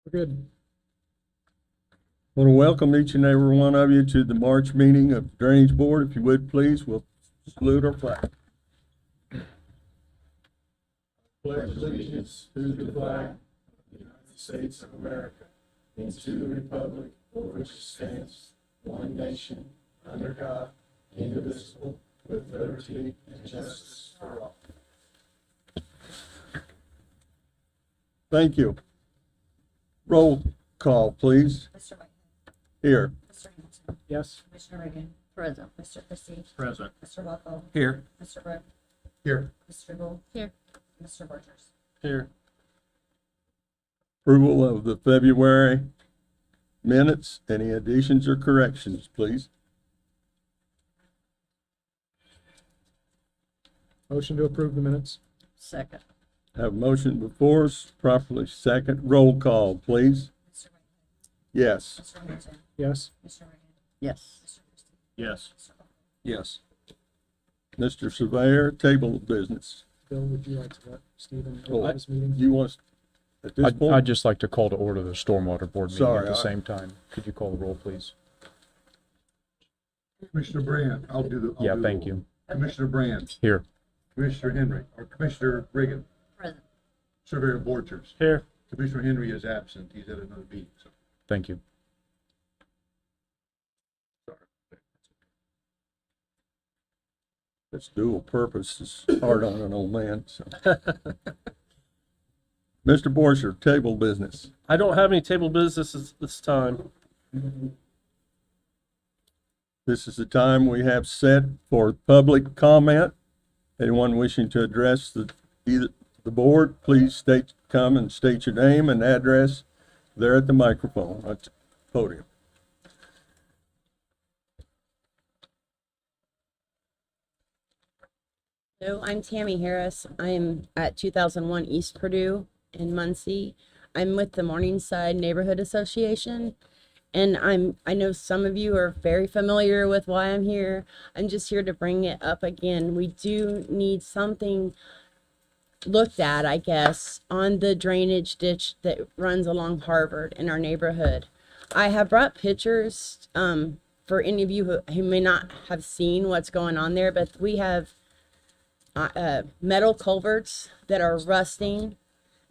We're good. I want to welcome each and every one of you to the March meeting of the Drainage Board. If you would, please, we'll salute our flag. Pledge allegiance to the flag of the United States of America and to the republic for which it stands, one nation, under God, indivisible, with liberty and justice for all. Thank you. Roll call, please. Mr. Whitehead. Here. Mr. Hamilton. Yes. Commissioner Reagan. Present. Mr. Christie. Present. Mr. Buckle. Here. Mr. Brooke. Here. Mr. Gould. Here. Mr. Borgers. Here. Approval of the February minutes. Any additions or corrections, please? Motion to approve the minutes. Second. Have a motion before us, properly second. Roll call, please. Mr. Whitehead. Yes. Mr. Hamilton. Yes. Mr. Reagan. Yes. Mr. Christie. Yes. Mr. Buckle. Yes. Mr. Surveyor, table of business. Bill, would you like to let Stephen Oh, know this meeting? You want, us at this I'd point? just like to call to order the Stormwater Board meeting Sorry, at the I- same time. Could you call the roll, please? Commissioner Brand, I'll do the. Yeah, thank you. Commissioner Brand, Here. Commissioner Henry, or Commissioner Reagan, Present. Surveyor Borchers. Here. Commissioner Henry is absent. He's at another meeting, so. Thank you. It's dual purpose. It's hard on an old man, so. Mr. Borcher, table business. I don't have any table business this time. This is the time we have set for public comment. Anyone wishing to address either the board, please come and state your name and address there at the microphone at the podium. Hello, I'm Tammy Harris. I'm at 2001 East Purdue in Muncie. I'm with the Morningside Neighborhood Association, and I know some of you are very familiar with why I'm here. I'm just here to bring it up again. We do need something looked at, I guess, on the drainage ditch that runs along Harvard in our neighborhood. I have brought pictures for any of you who may not have seen what's going on there, but we have metal culverts that are rusting.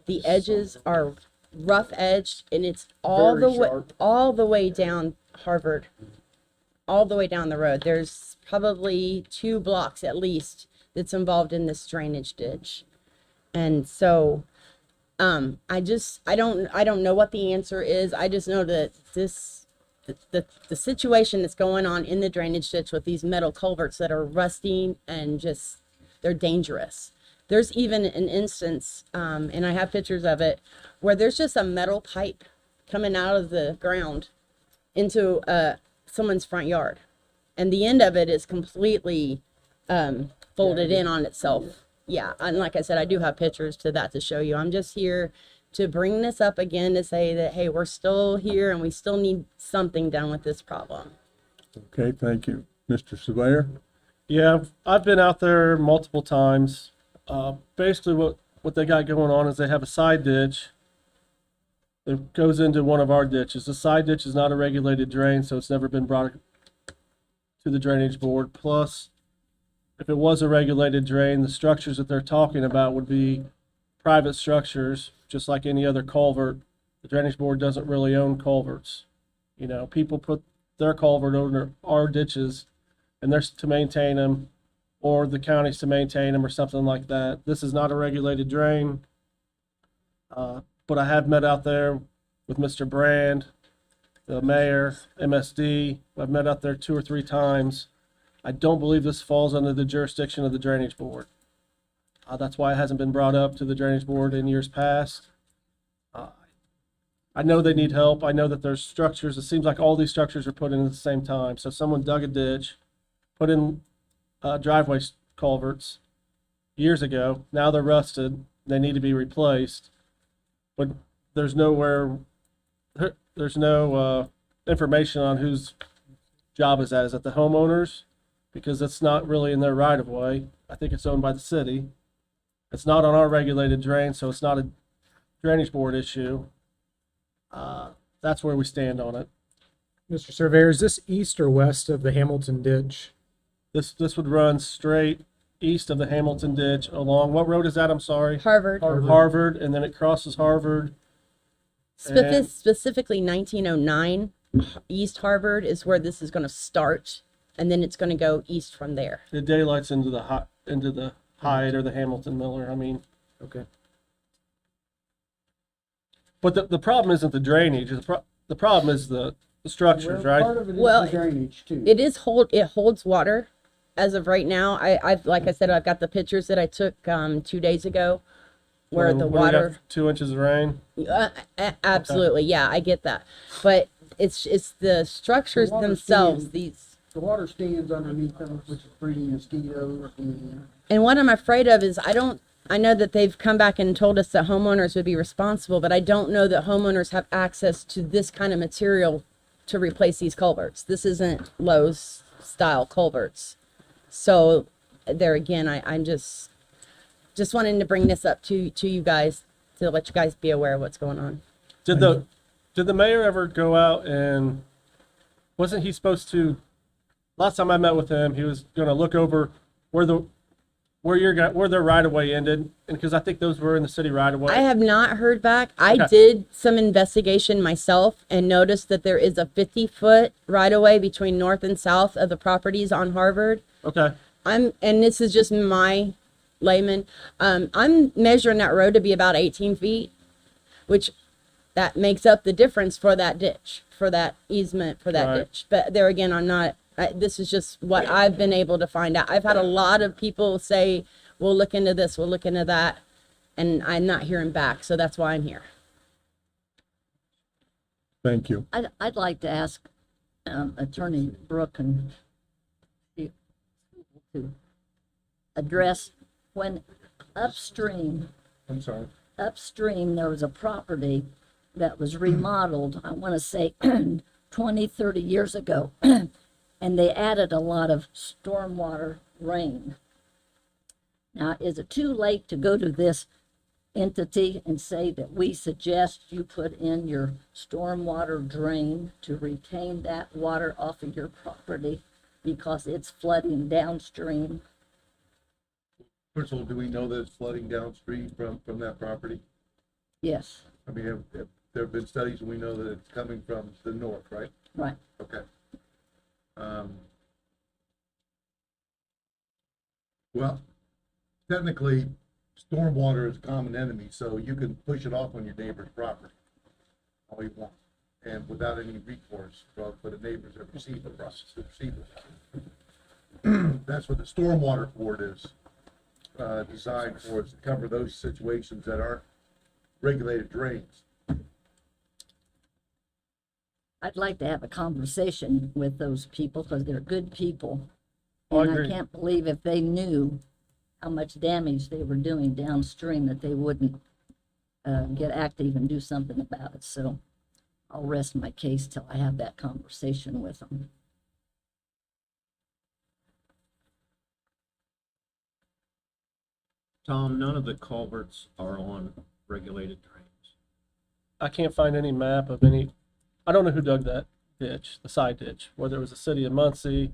The edges are rough edged, and it's all the way down Harvard, all the way down the road. There's probably 2 blocks at least that's involved in this drainage ditch. And so I don't know what the answer is. I just know that the situation that's going on in the drainage ditch with these metal culverts that are rusting and just, they're dangerous. There's even an instance, and I have pictures of it, where there's just a metal pipe coming out of the ground into someone's front yard. And the end of it is completely folded in on itself. Yeah, and like I said, I do have pictures to show you. I'm just here to bring this up again to say that, hey, we're still here and we still need something done with this problem. Okay, thank you. Mr. Surveyor? Yeah, I've been out there multiple times. Basically what they got going on is they have a side ditch that goes into one of our ditches. The side ditch is not a regulated drain, so it's never been brought to the drainage board. Plus, if it was a regulated drain, the structures that they're talking about would be private structures, just like any other culvert. The drainage board doesn't really own culverts. You know, people put their culvert over our ditches and they're to maintain them, or the county's to maintain them or something like that. This is not a regulated drain. But I have met out there with Mr. Brand, the mayor, MSD. I've met out there 2 or 3 times. I don't believe this falls under the jurisdiction of the drainage board. That's why it hasn't been brought up to the drainage board in years past. I know they need help. I know that there's structures. It seems like all these structures are put in at the same time. So someone dug a ditch, put in driveway culverts years ago. Now they're rusted. They need to be replaced. But there's no information on whose job is that. Is that the homeowners? Because it's not really in their right of way. I think it's owned by the city. It's not on our regulated drain, so it's not a drainage board issue. That's where we stand on it. Mr. Surveyor, is this east or west of the Hamilton ditch? This would run straight east of the Hamilton ditch along, what road is that? I'm sorry. Harvard. Harvard, and then it crosses Harvard. And- Specifically 1909 East Harvard is where this is going to start, and then it's going to go east from there. It daylights into the Hyde or the Hamilton Miller. I mean, Okay. but the problem isn't the drainage. The problem is the structures, right? Part of it is Well, the drainage too. It holds water as of right now. I've like I said, I've got the pictures that I took 2 days ago where the What do we got, water 2 inches of rain. absolutely, yeah, I get that. But it's the structures The water themselves, stands- these. The water stands underneath them, which is breeding mosquitoes And what I'm afraid of is I know that they've come back and told us that homeowners would be responsible, but I don't know that homeowners have access to this kind of material to replace these culverts. This isn't Lowe's style culverts. So there again, I'm just wanting to bring this up to you guys to let you guys be aware of what's going on. Did the mayor ever go out and wasn't he supposed to? Last time I met with him, he was going to look over where their right of way ended, and because I think those were in the city right of way. I have not heard back. I Okay. did some investigation myself and noticed that there is a 50-foot right of way between north and south of the properties on Harvard. Okay. And this is just my layman. I'm measuring that road to be about 18 feet, which that makes up the difference for that ditch, for that easement, for that Right. ditch. But there again, this is just what I've been able to find out. I've had a lot of people say, we'll look into this, we'll look into that. And I'm not hearing back. So that's why I'm here. Thank you. I'd like to ask Attorney Brooke and to address when upstream I'm sorry. there was a property that was remodeled, I want to say 20, 30 years ago, and they added a lot of stormwater rain. Now, is it too late to go to this entity and say that we suggest you put in your stormwater drain to retain that water off of your property because it's flooding downstream? First of all, do we know that it's flooding downstream from that property? Yes, I mean, have there have been studies and we know that it's coming from the north, right? right. Okay. Well, technically, stormwater is a common enemy, so you can push it off on your neighbor's property all you want, and without any recourse for the neighbors that receive the process, that receive it. That's what the stormwater board is designed for, is to cover those situations that aren't regulated drains. I'd like to have a conversation with those people because they're good people. I And I agree. can't believe if they knew how much damage they were doing downstream that they wouldn't get active and do something about it. So I'll rest my case till I have that conversation with them. Tom, none of the culverts are on regulated drains. I can't find any map of any. I don't know who dug that ditch, the side ditch, whether it was the city of Muncie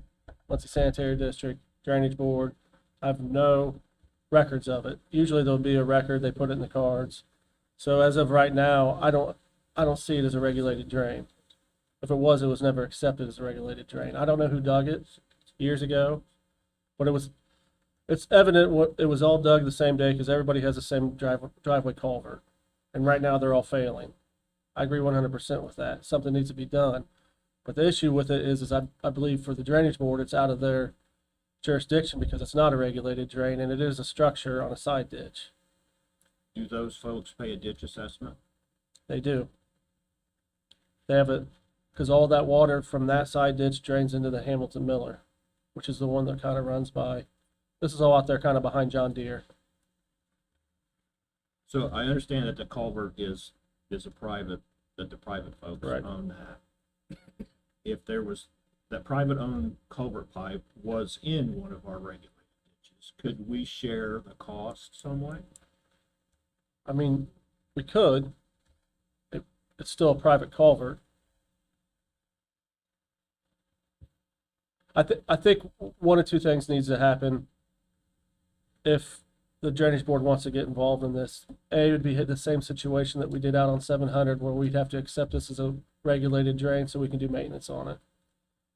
Sanitary District, Drainage Board. I have no records of it. Usually there'll be a record, they put it in the cards. So as of right now, I don't see it as a regulated drain. If it was never accepted as a regulated drain. I don't know who dug it years ago, but it's evident it was all dug the same day because everybody has the same driveway culvert. And right now they're all failing. I agree 100% with that. Something needs to be done. But the issue with it is I believe for the drainage board, it's out of their jurisdiction because it's not a regulated drain and it is a structure on a side ditch. Do those folks pay a ditch assessment? They do. They have it because all that water from that side ditch drains into the Hamilton Miller, which is the one that kind of runs by. This is all out there kind of behind John Deere. So I understand that the culvert is a private, that the private folks Right. own that. If there was, that private owned culvert pipe was in one of our regulated ditches, could we share the cost some way? I mean, we could. it's still a private culvert. I think one or two things needs to happen if the drainage board wants to get involved in this. A, would be hit the same situation that we did out on 700, where we'd have to accept this as a regulated drain so we can do maintenance on it.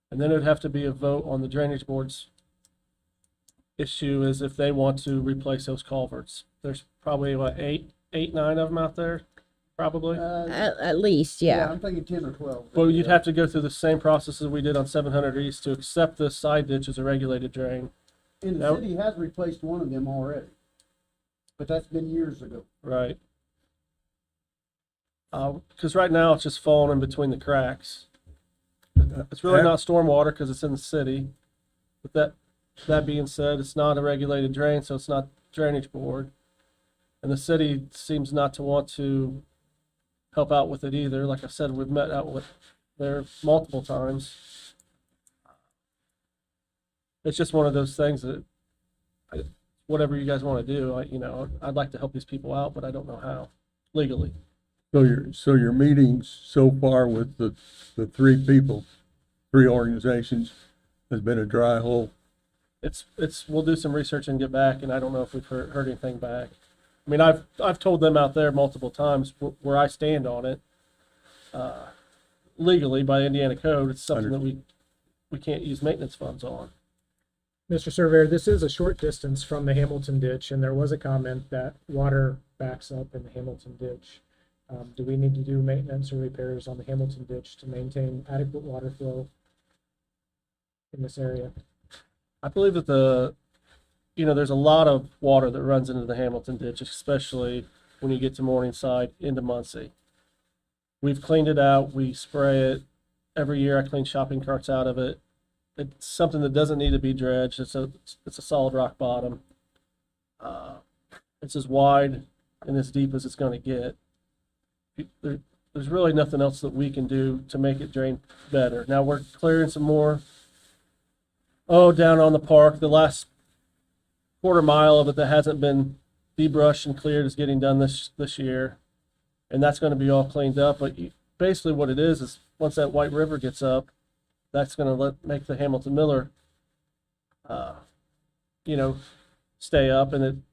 And then it would have to be a vote on the drainage board's issue is if they want to replace those culverts. There's probably, what, eight, nine of them out there, probably. At least, yeah. I'm thinking 10 or 12. Well, you'd have to go through the same process as we did on 700 East to accept this side ditch as a regulated drain. And Now- the city has replaced one of them already. But that's been years ago. Right. Because right now it's just falling in between the cracks. It's really not stormwater because it's in the city. But that being said, it's not a regulated drain, so it's not drainage board. And the city seems not to want to help out with it either. Like I said, we've met out with there multiple times. It's just one of those things that, whatever you guys want to do, I'd like to help these people out, but I don't know how legally. So your meetings so far with the three people, three organizations, has been a dry hole? We'll do some research and get back, and I don't know if we've heard anything back. I mean, I've told them out there multiple times where I stand on it. Legally, by Indiana code, it's something that we can't use maintenance funds on. Mr. Surveyor, this is a short distance from the Hamilton ditch, and there was a comment that water backs up in the Hamilton ditch. Do we need to do maintenance or repairs on the Hamilton ditch to maintain adequate water flow in this area? I believe that there's a lot of water that runs into the Hamilton ditch, especially when you get to Morningside into Muncie. We've cleaned it out. We spray it every year. I clean shopping carts out of it. It's something that doesn't need to be dredged. It's a solid rock bottom. It's as wide and as deep as it's going to get. There's really nothing else that we can do to make it drain better. Now we're clearing some more. Down on the park, the last quarter mile of it that hasn't been debrushed and cleared is getting done this year, and that's going to be all cleaned up. But basically, what it is once that White River gets up, that's going to make the Hamilton Miller, stay up, and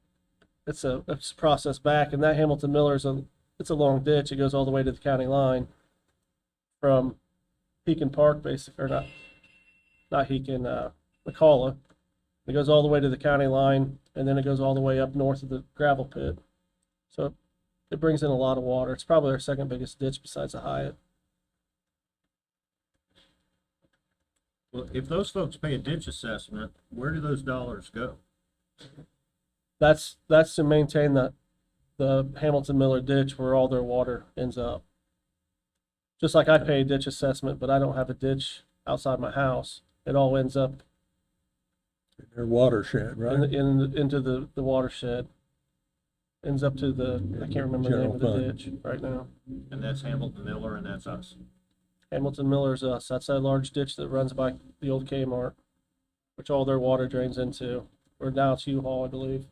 it's a process back. And that Hamilton Miller it's a long ditch. It goes all the way to the county line from Heacon Park, basically, or not Heacon, McCullough. It goes all the way to the county line, and then it goes all the way up north of the gravel pit. So it brings in a lot of water. It's probably our second biggest ditch besides the Hyatt. Well, if those folks pay a ditch assessment, where do those dollars go? That's to maintain the Hamilton Miller ditch where all their water ends up. Just like I pay a ditch assessment, but I don't have a ditch outside my house. It all ends up Their watershed, right? into the watershed. Ends up to I can't remember the name of the General ditch right now. And that's Hamilton Miller, and that's us. Hamilton Miller's us. That's that large ditch that runs by the old Kmart, which all their water drains into. Or now it's U-Haul, I believe.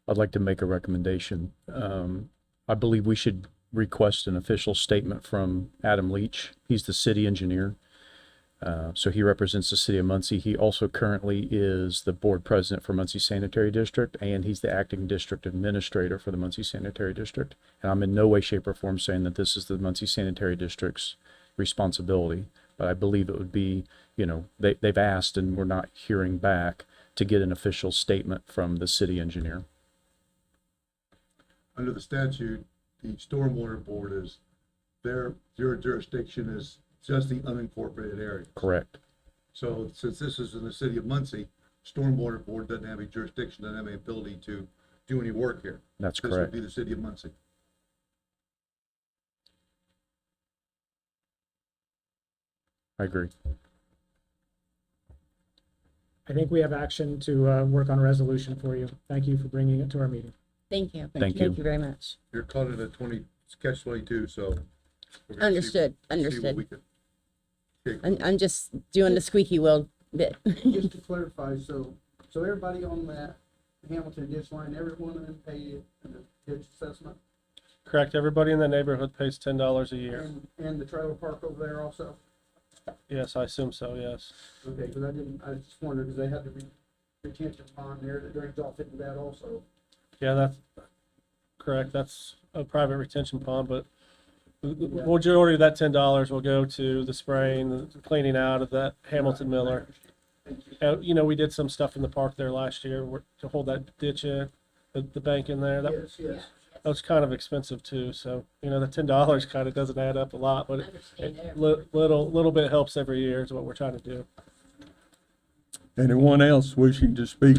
I'd like to make a recommendation. I believe we should request an official statement from Adam Leach. He's the city engineer. So he represents the city of Muncie. He also currently is the board president for Muncie Sanitary District, and he's the acting district administrator for the Muncie Sanitary District. And I'm in no way, shape, or form saying that this is the Muncie Sanitary District's responsibility, but I believe it would be, they've asked and we're not hearing back to get an official statement from the city engineer. Under the statute, the Stormwater Board your jurisdiction is just the unincorporated area. Correct. So since this is in the city of Muncie, Stormwater Board doesn't have any jurisdiction, doesn't have any ability to do any work here. That's This would correct. be the city of Muncie. I agree. I think we have action to work on a resolution for you. Thank you for bringing it to our meeting. Thank you. Thank you. Thank you very much. You're caught in a catch-22, so. we're gonna see- Understood, see what understood. we can kick. I'm just doing the squeaky wheel bit. Just to clarify, so everybody on that Hamilton ditch line, every one of them paid ditch assessment? Correct, everybody in the neighborhood pays $10 a year. And the trailer park over there also? Yes, I assume so, yes. Okay, because I just wondered, because they had the retention pond there that drains off into that also. Yeah, that's correct. That's a private retention pond, but the majority of that $10 will go to the spraying, the cleaning out of that Hamilton Miller. You know, we did some stuff in the park there last year to hold that ditch in, the bank in there. That Yes. was kind of expensive too. So, you know, the $10 kind of doesn't add up a lot, but little bit helps every year is what we're trying to do. Anyone else wishing to speak?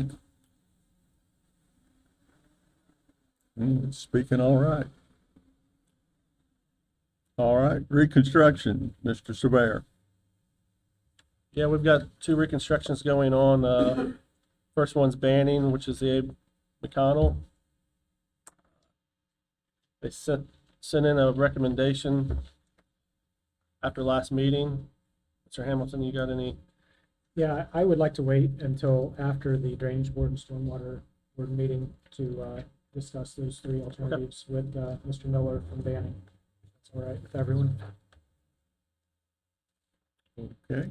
Speaking all right. All right, reconstruction, Mr. Surveyor. Yeah, we've got 2 reconstructions going on. First one's Banning, which is the Abe McConnell. They sent in a recommendation after last meeting. Mr. Hamilton, you got any? Yeah, I would like to wait until after the Drainage Board and Stormwater Board meeting to discuss those 3 alternatives with Mr. Miller from Banning. That's all right with everyone. Okay,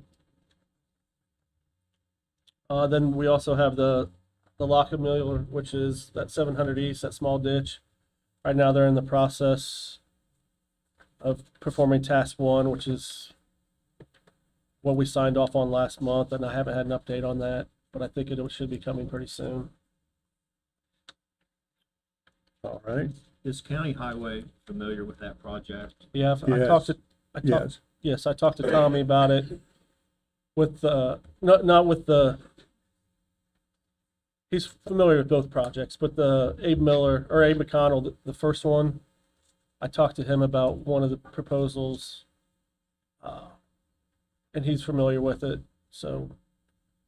Then we also have the Lock Miller, which is that 700 East, that small ditch. Right now, they're in the process of performing task 1, which is what we signed off on last month, and I haven't had an update on that, but I think it should be coming pretty soon. all right, Is County Highway familiar with that project? Yeah, Yes. Yes, I talked to Tommy about it with not with the. He's familiar with both projects, but the Abe Miller or Abe McConnell, the first one, I talked to him about one of the proposals, and he's familiar with it. So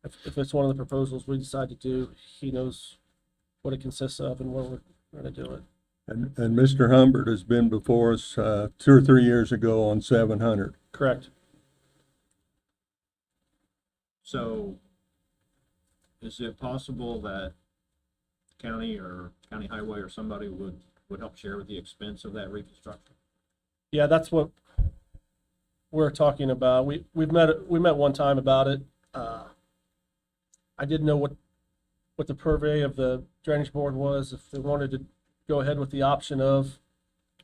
if it's one of the proposals we decide to do, he knows what it consists of and where we're going to do it. and Mr. Humbert has been before us 2 or 3 years ago on 700. Correct. So is it possible that county or county highway or somebody would help share with the expense of that reconstruction? Yeah, that's what we're talking about. We met one time about it. I didn't know what the purvey of the drainage board was. If they wanted to go ahead with the option of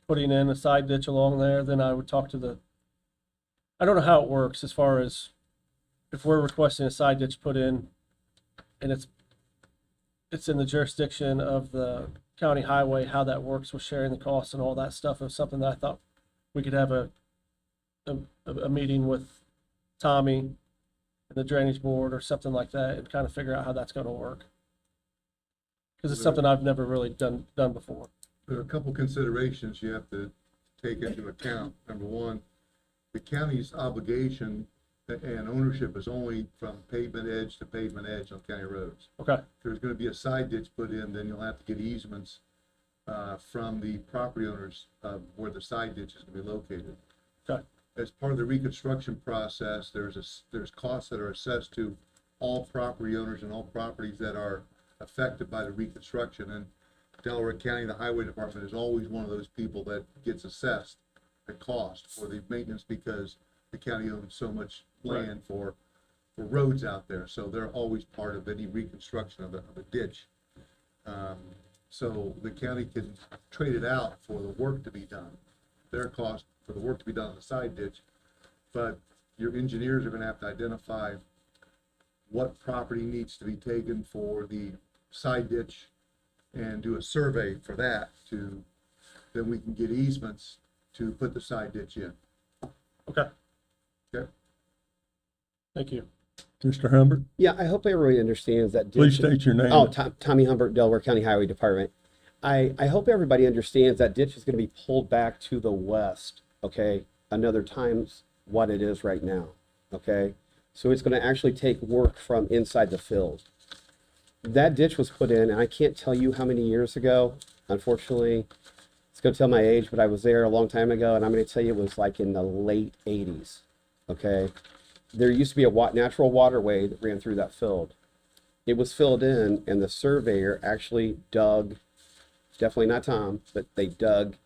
putting in a side ditch along there, then I would talk to I don't know how it works as far as if we're requesting a side ditch put in and it's in the jurisdiction of the county highway, how that works with sharing the costs and all that stuff is something that I thought we could have a meeting with Tommy and the drainage board or something like that and kind of figure out how that's going to work. Because it's something I've never really done before. There are a couple considerations you have to take into account. Number one, the county's obligation and ownership is only from pavement edge to pavement edge on county roads. Okay. If there's gonna be a side ditch put in, then you'll have to get easements from the property owners where the side ditch is gonna be located. Okay. As part of the reconstruction process, there's costs that are assessed to all property owners and all properties that are affected by the reconstruction. And Delaware County, the Highway Department is always one of those people that gets assessed the cost for the maintenance because the county owns so much land for roads out there. So they're always part of any reconstruction of a ditch. So the county can trade it out for the work to be done, their cost for the work to be done on the side ditch. But your engineers are gonna have to identify what property needs to be taken for the side ditch and do a survey for that then we can get easements to put the side ditch in. Okay. Okay. Thank you. Mr. Humbert, Yeah, I hope everybody understands that. please state your name. Oh, Tommy Humbert, Delaware County Highway Department. I hope everybody understands that ditch is going to be pulled back to the west, okay? Another times what it is right now, okay? So it's going to actually take work from inside the field. That ditch was put in, and I can't tell you how many years ago. Unfortunately, it's going to tell my age, but I was there a long time ago, and I'm going to tell you it was like in the late 80s, okay? There used to be a natural waterway that ran through that field. It was filled in, and the surveyor actually dug definitely not Tom, but they dug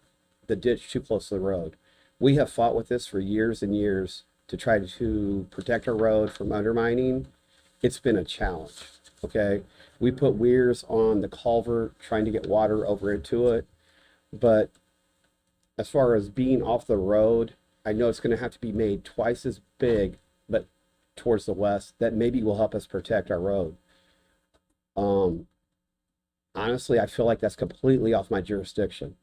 the ditch too close to the road. We have fought with this for years and years to try to protect our road from undermining. It's been a challenge, okay? We put weirs on the culvert trying to get water over into it, but as far as being off the road, I know it's gonna have to be made twice as big, but towards the west, that maybe will help us protect our road. Honestly, I feel like that's completely off my jurisdiction.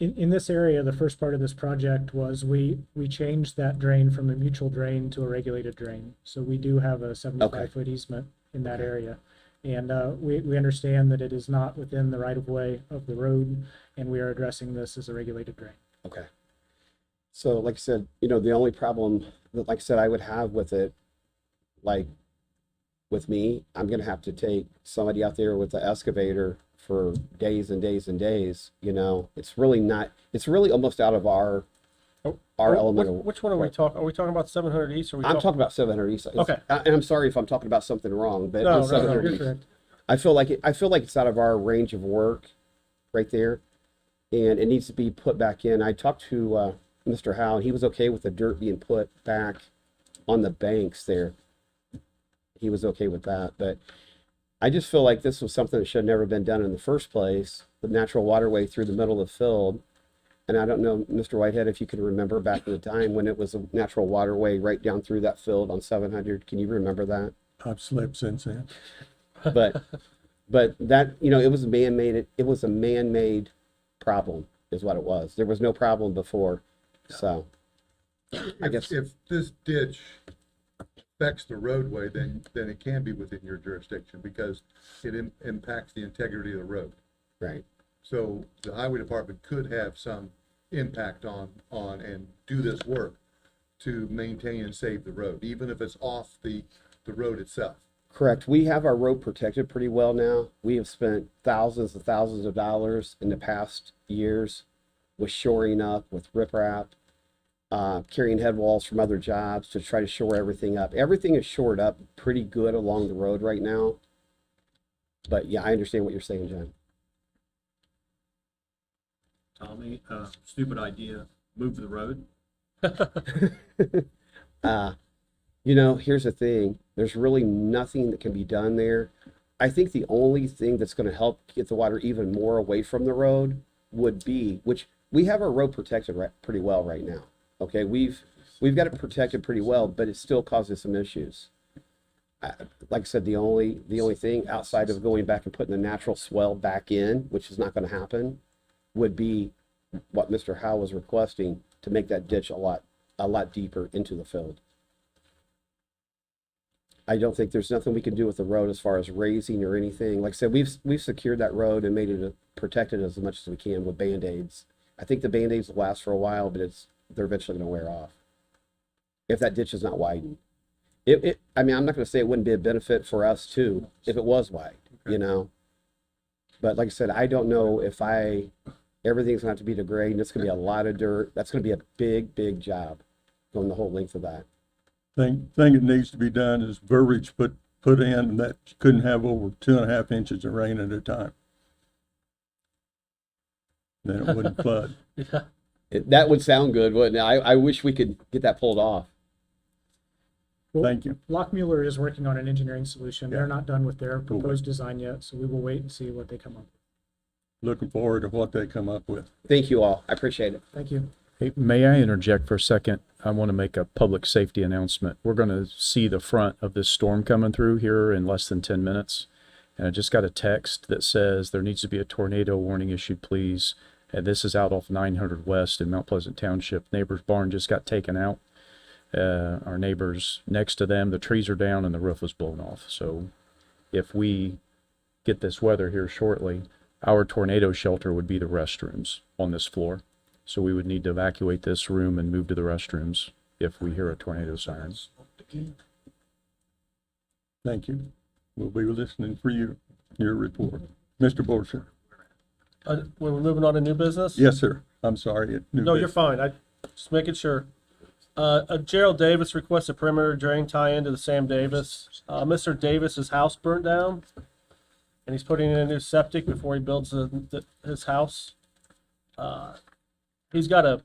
In this area, the first part of this project was we changed that drain from a mutual drain to a regulated drain. So we do have a 75-foot easement in that area. And we understand that it is not within the right of way of the road, and we are addressing this as a regulated drain. Okay. So like I said, you know, the only problem that, like I said, I would have with it, like with me, I'm gonna have to take somebody out there with the excavator for days and days and days, you know. It's really almost out of our element of. Which one are we talking? Are we talking about 700 East? Or are we I'm talking about 700 East. Okay. And I'm sorry if I'm talking about something wrong, but No, on no, 700 You're East, correct. I feel like it's out of our range of work right there, and it needs to be put back in. I talked to Mr. Howe, and he was okay with the dirt being put back on the banks there. He was okay with that, but I just feel like this was something that should have never been done in the first place, the natural waterway through the middle of the field. And I don't know, Mr. Whitehead, if you can remember back in the time when it was a natural waterway right down through that field on 700. Can you remember that? I've slept since then. But that, you know, it was a man-made problem is what it was. There was no problem before. So I guess If this ditch affects the roadway, then it can be within your jurisdiction because it impacts the integrity of the road. right. So the highway department could have some impact on and do this work to maintain and save the road, even if it's off the road itself. Correct. We have our road protected pretty well now. We have spent thousands and thousands of dollars in the past years with shoring up, with riprap, carrying head walls from other jobs to try to shore everything up. Everything is shored up pretty good along the road right now. But yeah, I understand what you're saying, John. Tommy, stupid idea, move the road. You know, here's the thing. There's really nothing that can be done there. I think the only thing that's going to help get the water even more away from the road would be, which we have our road protected pretty well right now. Okay, we've got it protected pretty well, but it still causes some issues. Like I said, the only thing outside of going back and putting the natural swell back in, which is not going to happen, would be what Mr. Howe was requesting to make that ditch a lot deeper into the field. I don't think there's nothing we can do with the road as far as raising or anything. Like I said, we've secured that road and made it protected as much as we can with Band-Aids. I think the Band-Aids will last for a while, but they're eventually going to wear off if that ditch is not widened. I mean, I'm not going to say it wouldn't be a benefit for us too if it was wide, you know. But like I said, I don't know if everything's going to have to be degraded. It's going to be a lot of dirt. That's going to be a big job going the whole length of that. Thing that needs to be done is verbiage put in that you couldn't have over 2.5 inches of rain at a time. Then it wouldn't flood. Yeah. That would sound good, wouldn't it? I wish we could get that pulled off. Well, Thank you. Lockmuller is working on an engineering solution. They're Yeah. not done with their proposed design yet, so we will wait and see what they come up with. Looking forward to what they come up with. Thank you all. I appreciate it. Thank you. Hey, may I interject for a second? I want to make a public safety announcement. We're going to see the front of this storm coming through here in less than 10 minutes. And I just got a text that says there needs to be a tornado warning issued, please. And this is out off 900 West in Mount Pleasant Township. Neighbor's barn just got taken out. Our neighbors next to them, the trees are down and the roof was blown off. So if we get this weather here shortly, our tornado shelter would be the restrooms on this floor. So we would need to evacuate this room and move to the restrooms if we hear a tornado siren. Thank you. We'll be listening for your report. Mr. Borser. We're moving on to new business? Yes, sir. I'm sorry. No, you're fine. I just making sure. Gerald Davis requests a perimeter drain tie into the Sam Davis. Mr. Davis's house burnt down. and he's putting in a new septic before he builds his house. He's got a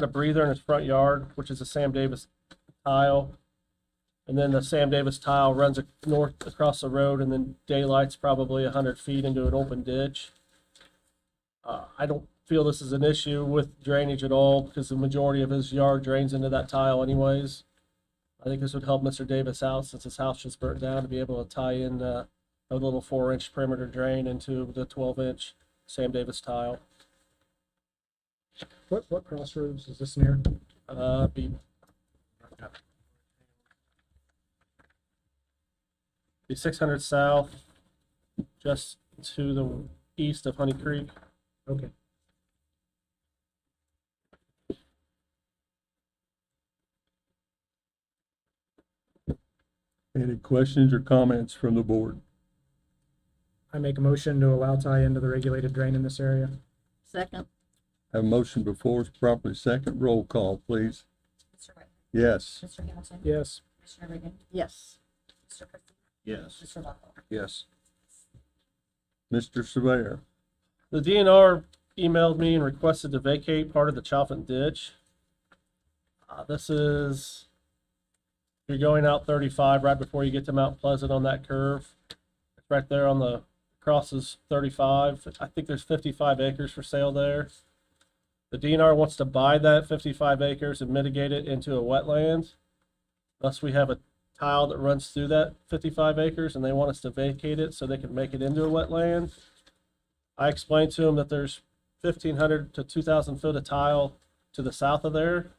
breather in his front yard, which is a Sam Davis tile. And then the Sam Davis tile runs north across the road, and then daylight's probably 100 feet into an open ditch. I don't feel this is an issue with drainage at all because the majority of his yard drains into that tile anyways. I think this would help Mr. Davis out since his house just burnt down to be able to tie in a little 4-inch perimeter drain into the 12-inch Sam Davis tile. What crossroads is this near? Be 600 south, just to the east of Honey Creek. Okay. Any questions or comments from the board? I make a motion to allow tie into the regulated drain in this area. Second, Have a motion before us, properly second. Roll call, please. Mr. White? Yes. Mr. Hamilton? Yes. Commissioner Reagan? yes. Mr. Christie? Yes. Mr. Buckle? Yes. Mr. Surveyor? The DNR emailed me and requested to vacate part of the Chalfant ditch. This is, you're going out 35 right before you get to Mount Pleasant on that curve. It's right there on the, crosses 35. I think there's 55 acres for sale there. The DNR wants to buy that 55 acres and mitigate it into a wetland. Thus, we have a tile that runs through that 55 acres, and they want us to vacate it so they can make it into a wetland. I explained to them that there's 1,500 to 2,000 foot of tile to the south of there.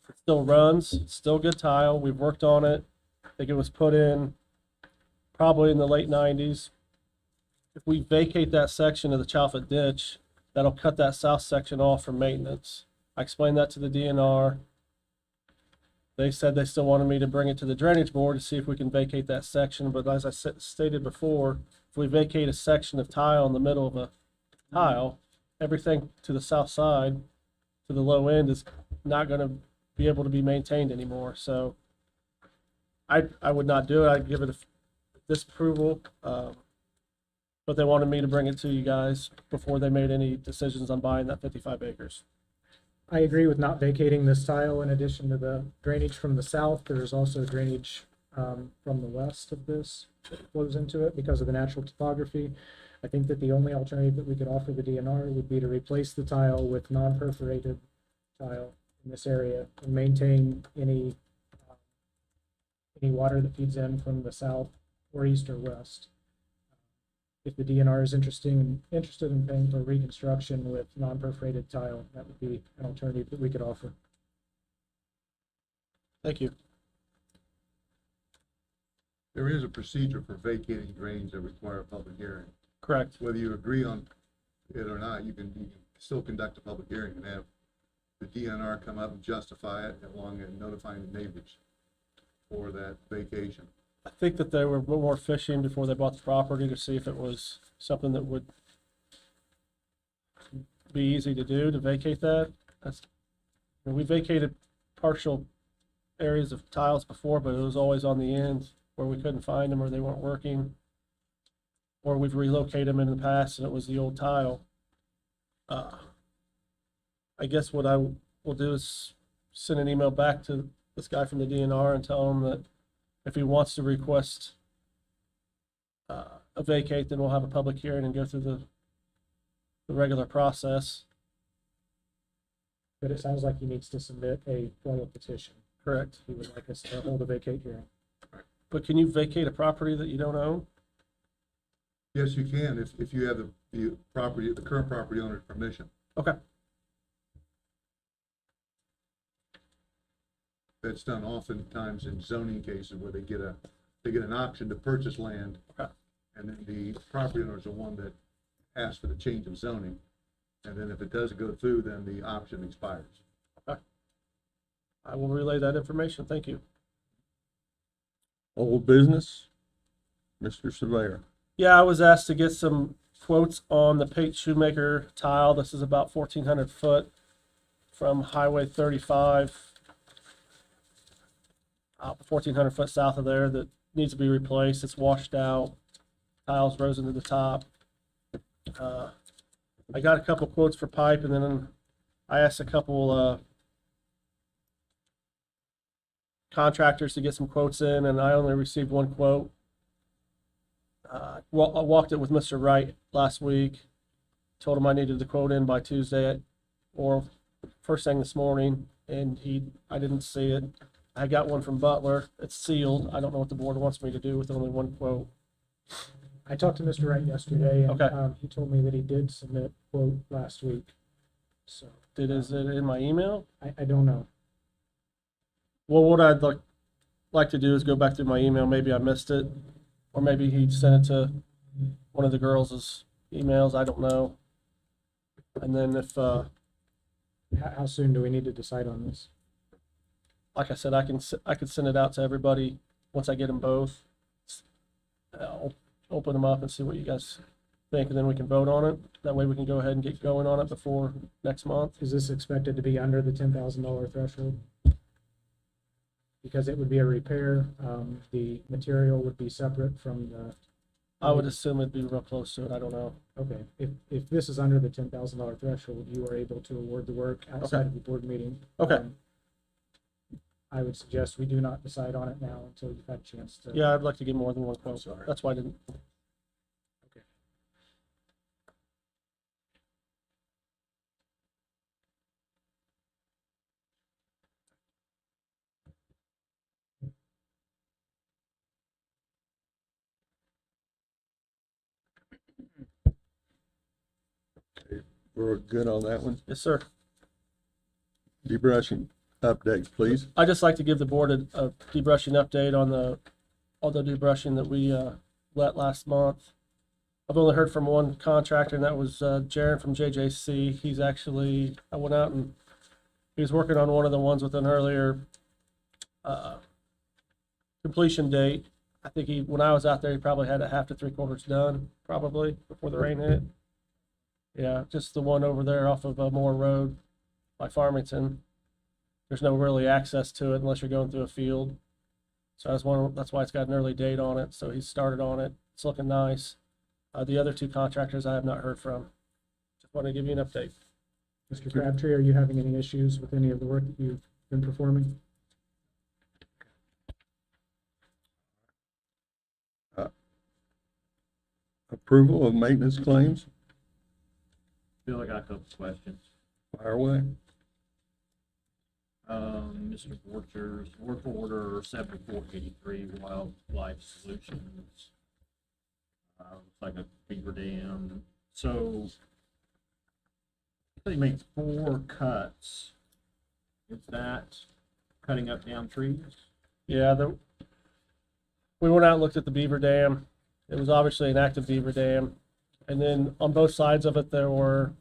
It still runs, it's still good tile. We've worked on it. I think it was put in probably in the late 90s. If we vacate that section of the Chalfant ditch, that'll cut that south section off from maintenance. I explained that to the DNR. They said they still wanted me to bring it to the drainage board to see if we can vacate that section, but as I stated before, if we vacate a section of tile in the middle of a tile, everything to the south side, to the low end, is not going to be able to be maintained anymore. So I would not do it. I'd give it a disapproval, but they wanted me to bring it to you guys before they made any decisions on buying that 55 acres. I agree with not vacating this tile. In addition to the drainage from the south, there's also drainage from the west of this that flows into it because of the natural topography. I think that the only alternative that we could offer the DNR would be to replace the tile with non-perforated tile in this area and maintain any water that feeds in from the south or east or west. If the DNR is interested in paying for reconstruction with non-perforated tile, that would be an alternative that we could offer. Thank you. There is a procedure for vacating drains that require a public hearing. Correct. Whether you agree on it or not, you can still conduct a public hearing and have the DNR come up and justify it along and notifying the neighbors for that vacation. I think that they were more fishing before they bought the property to see if it was something that would be easy to do to vacate that. We vacated partial areas of tiles before, but it was always on the end where we couldn't find them or they weren't working. Or we've relocated them in the past and it was the old tile. I guess what I will do is send an email back to this guy from the DNR and tell him that if he wants to request a vacate, then we'll have a public hearing and go through the regular process. But it sounds like he needs to submit a formal petition. Correct. He would like us to hold a vacate hearing. But can you vacate a property that you don't own? Yes, you can if you have the current property owner's permission. Okay. That's done oftentimes in zoning cases where they get an option to purchase land. Okay. And then the property owner is the one that asks for the change of zoning. And then if it doesn't go through, then the option expires. I will relay that information. Thank you. Old business? Mr. Surveyor? Yeah, I was asked to get some quotes on the Pate Shoemaker tile. This is about 1,400 foot from Highway 35. 1,400 foot south of there that needs to be replaced. It's washed out. tiles rose into the top. I got a couple quotes for pipe, and then I asked a couple contractors to get some quotes in, and I only received one quote. I walked it with Mr. Wright last week. Told him I needed the quote in by Tuesday or first thing this morning, and I didn't see it. I got one from Butler. It's sealed. I don't know what the board wants me to do with only one quote. I talked to Mr. Wright yesterday, and Okay. he told me that he did submit a quote last week. So Is it in my email? I don't know. Well, what I'd like to do is go back through my email. Maybe I missed it, or maybe he sent it to one of the girls' emails. I don't know. And then if, How soon do we need to decide on this? like I said, I could send it out to everybody once I get them both. I'll open them up and see what you guys think, and then we can vote on it. That way we can go ahead and get going on it before next month. Is this expected to be under the $10,000 threshold? Because it would be a repair, the material would be separate from the, I would assume it'd be real close to it. I don't know. okay, if this is under the $10,000 threshold, you are able to award the work outside of the board meeting. Okay. I would suggest we do not decide on it now until you've had a chance to. Yeah, I'd like to get more than one quote. That's why I didn't. We're good on that one. Yes, sir. Debrushing updates, please. I'd just like to give the board a debrushing update on all the debrushing that we let last month. I've only heard from one contractor, and that was Jaron from JJC. I went out and he was working on one of the ones with an earlier completion date. I think when I was out there, he probably had it half to 3/4 done, probably, before the rain hit. Yeah, just the one over there off of Moore Road by Farmington. There's no really access to it unless you're going through a field. So that's why it's got an early date on it. So he started on it. It's looking nice. The other two contractors I have not heard from. Just want to give you an update. Mr. Crabtree, are you having any issues with any of the work that you've been performing? Approval of maintenance claims, Bill, I got a couple questions. fire away. Mr. Borchers, work order 7483 Wildlife Solutions. Looks like a beaver dam. So he makes 4 cuts. Is that cutting up down trees? Yeah, we went out and looked at the beaver dam. It was obviously an active beaver dam. And then on both sides of it, there were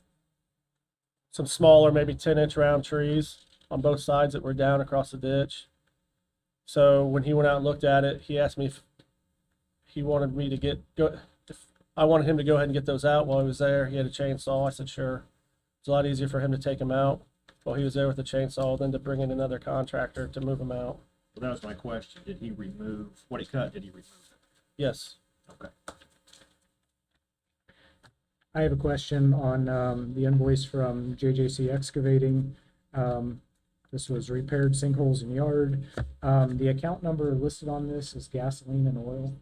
some smaller, maybe 10-inch round trees on both sides that were down across the ditch. So when he went out and looked at it, he asked me if he wanted me to if I wanted him to go ahead and get those out while he was there. He had a chainsaw. I said, sure. It's a lot easier for him to take them out while he was there with the chainsaw than to bring in another contractor to move them out. Well, that was my question. Did he remove what he cut? Did he remove it? Yes. Okay. I have a question on the invoice from JJC Excavating. This was repaired sinkholes in yard. The account number listed on this is gasoline and oil.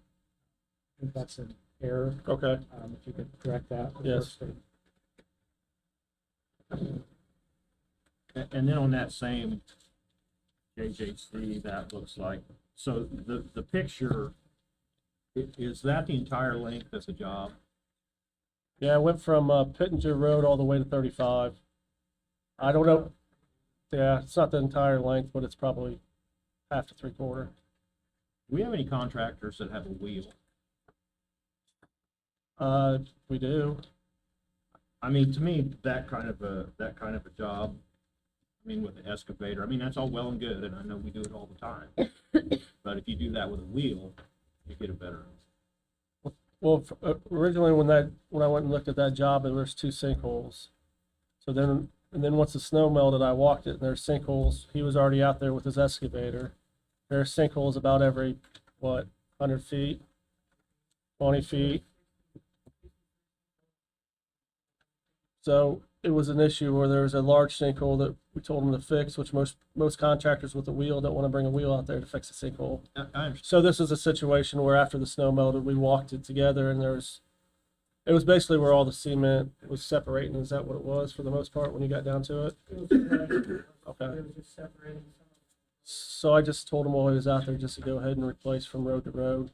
I think that's an error. Okay. If you could correct that. Yes. And then on that same JJC, that looks like, so the picture, is that the entire length of the job? Yeah, I went from Pittenger Road all the way to 35. I don't know. Yeah, it's not the entire length, but it's probably half to 3/4. Do we have any contractors that have a wheel? We do. I mean, to me, that kind of a job, I mean, with the excavator, I mean, that's all well and good, and I know we do it all the time. But if you do that with a wheel, you get a better. Well, originally when I went and looked at that job, there was 2 sinkholes. So then once the snow melted, I walked it, and there's sinkholes. He was already out there with his excavator. There's sinkholes about every 100 feet, 20 feet. So it was an issue where there was a large sinkhole that we told them to fix, which most contractors with a wheel don't want to bring a wheel out there to fix a sinkhole. I understand. So this is a situation where after the snow melted, we walked it together and it was basically where all the cement was separating. Is that what it was for the most part when you got down to it? Okay. So I just told him while he was out there just to go ahead and replace from road to road.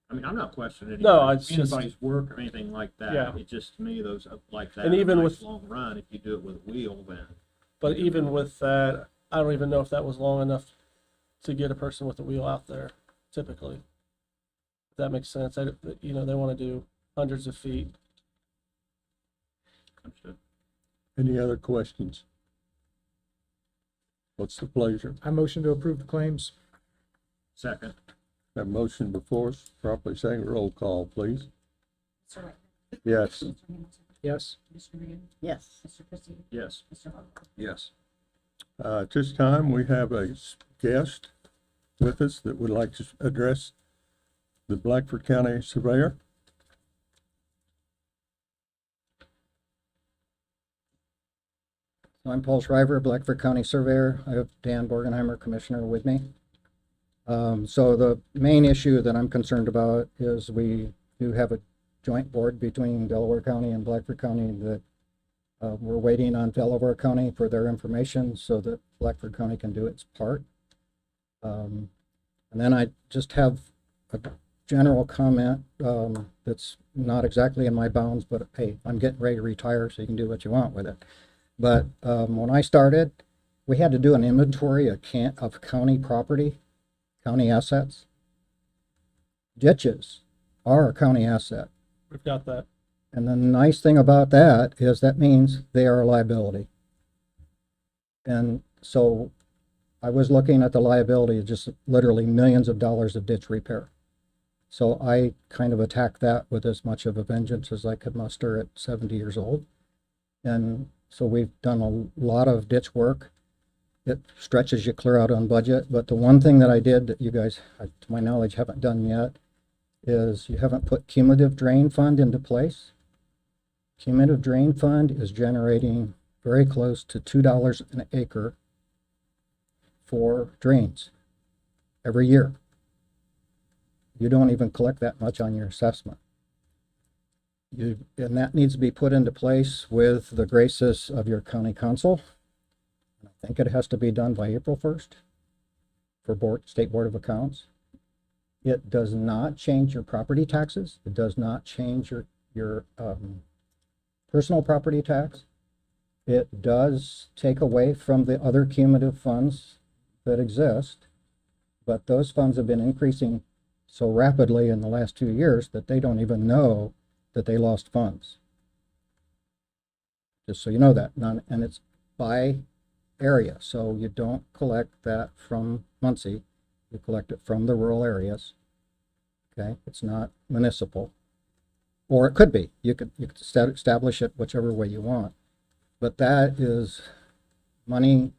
I mean, I'm not questioning No, it's just- anybody's work or anything like that. Yeah. It just, to me, those like that. And even nice with- long run, if you do it with a wheel, then But even with that, I don't even know if that was long enough to get a person with a wheel out there, typically. If that makes sense. They want to do hundreds of feet. understood. Any other questions? What's the pleasure? I motion to approve the claims. Second, Have a motion before us, properly saying roll call, please. Mr. White? Yes. Mr. Hamilton? Yes. Mr. Reagan? Yes. Mr. Christie? yes. Mr. Hubble? Yes. At this time, we have a guest with us that would like to address the Blackford County Surveyor. I'm Paul Shriver, Blackford County Surveyor. I have Dan Borgenheimer, Commissioner, with me. So the main issue that I'm concerned about is we do have a joint board between Delaware County and Blackford County that we're waiting on Delaware County for their information so that Blackford County can do its part. And then I just have a general comment that's not exactly in my bounds, but hey, I'm getting ready to retire, so you can do what you want with it. But when I started, we had to do an inventory of county property, county assets. Ditches are a county asset. We've got that. And the nice thing about that is that means they are a liability. And so I was looking at the liability of just literally millions of dollars of ditch repair. So I kind of attacked that with as much of a vengeance as I could muster at 70 years old. And so we've done a lot of ditch work. It stretches you clear out on budget. But the one thing that I did that you guys, to my knowledge, haven't done yet is you haven't put cumulative drain fund into place. Cumulative drain fund is generating very close to $2 an acre for drains every year. You don't even collect that much on your assessment. And that needs to be put into place with the graces of your county council. I think it has to be done by April 1st for State Board of Accounts. It does not change your property taxes. It does not change your personal property tax. It does take away from the other cumulative funds that exist, but those funds have been increasing so rapidly in the last 2 years that they don't even know that they lost funds. Just so you know that. And it's by area, so you don't collect that from Muncie. You collect it from the rural areas. Okay, it's not municipal, or it could be. You could establish it whichever way you want, but that is money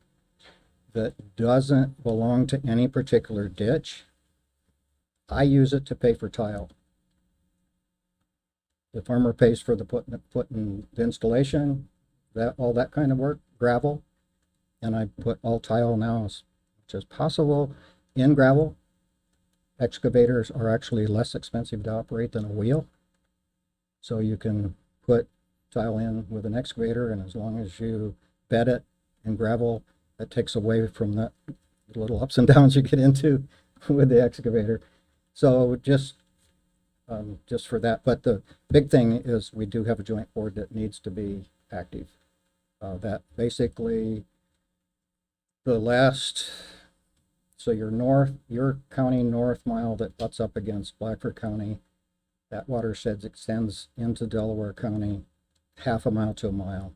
that doesn't belong to any particular ditch. I use it to pay for tile. The farmer pays for the putting the installation, all that kind of work, gravel, and I put all tile now as much as possible in gravel. Excavators are actually less expensive to operate than a wheel, so you can put tile in with an excavator, and as long as you bed it in gravel, that takes away from the little ups and downs you get into with the excavator. So just for that. But the big thing is we do have a joint board that needs to be active. That basically so your county north mile that butts up against Blackford County, that watershed extends into Delaware County, half a mile to a mile,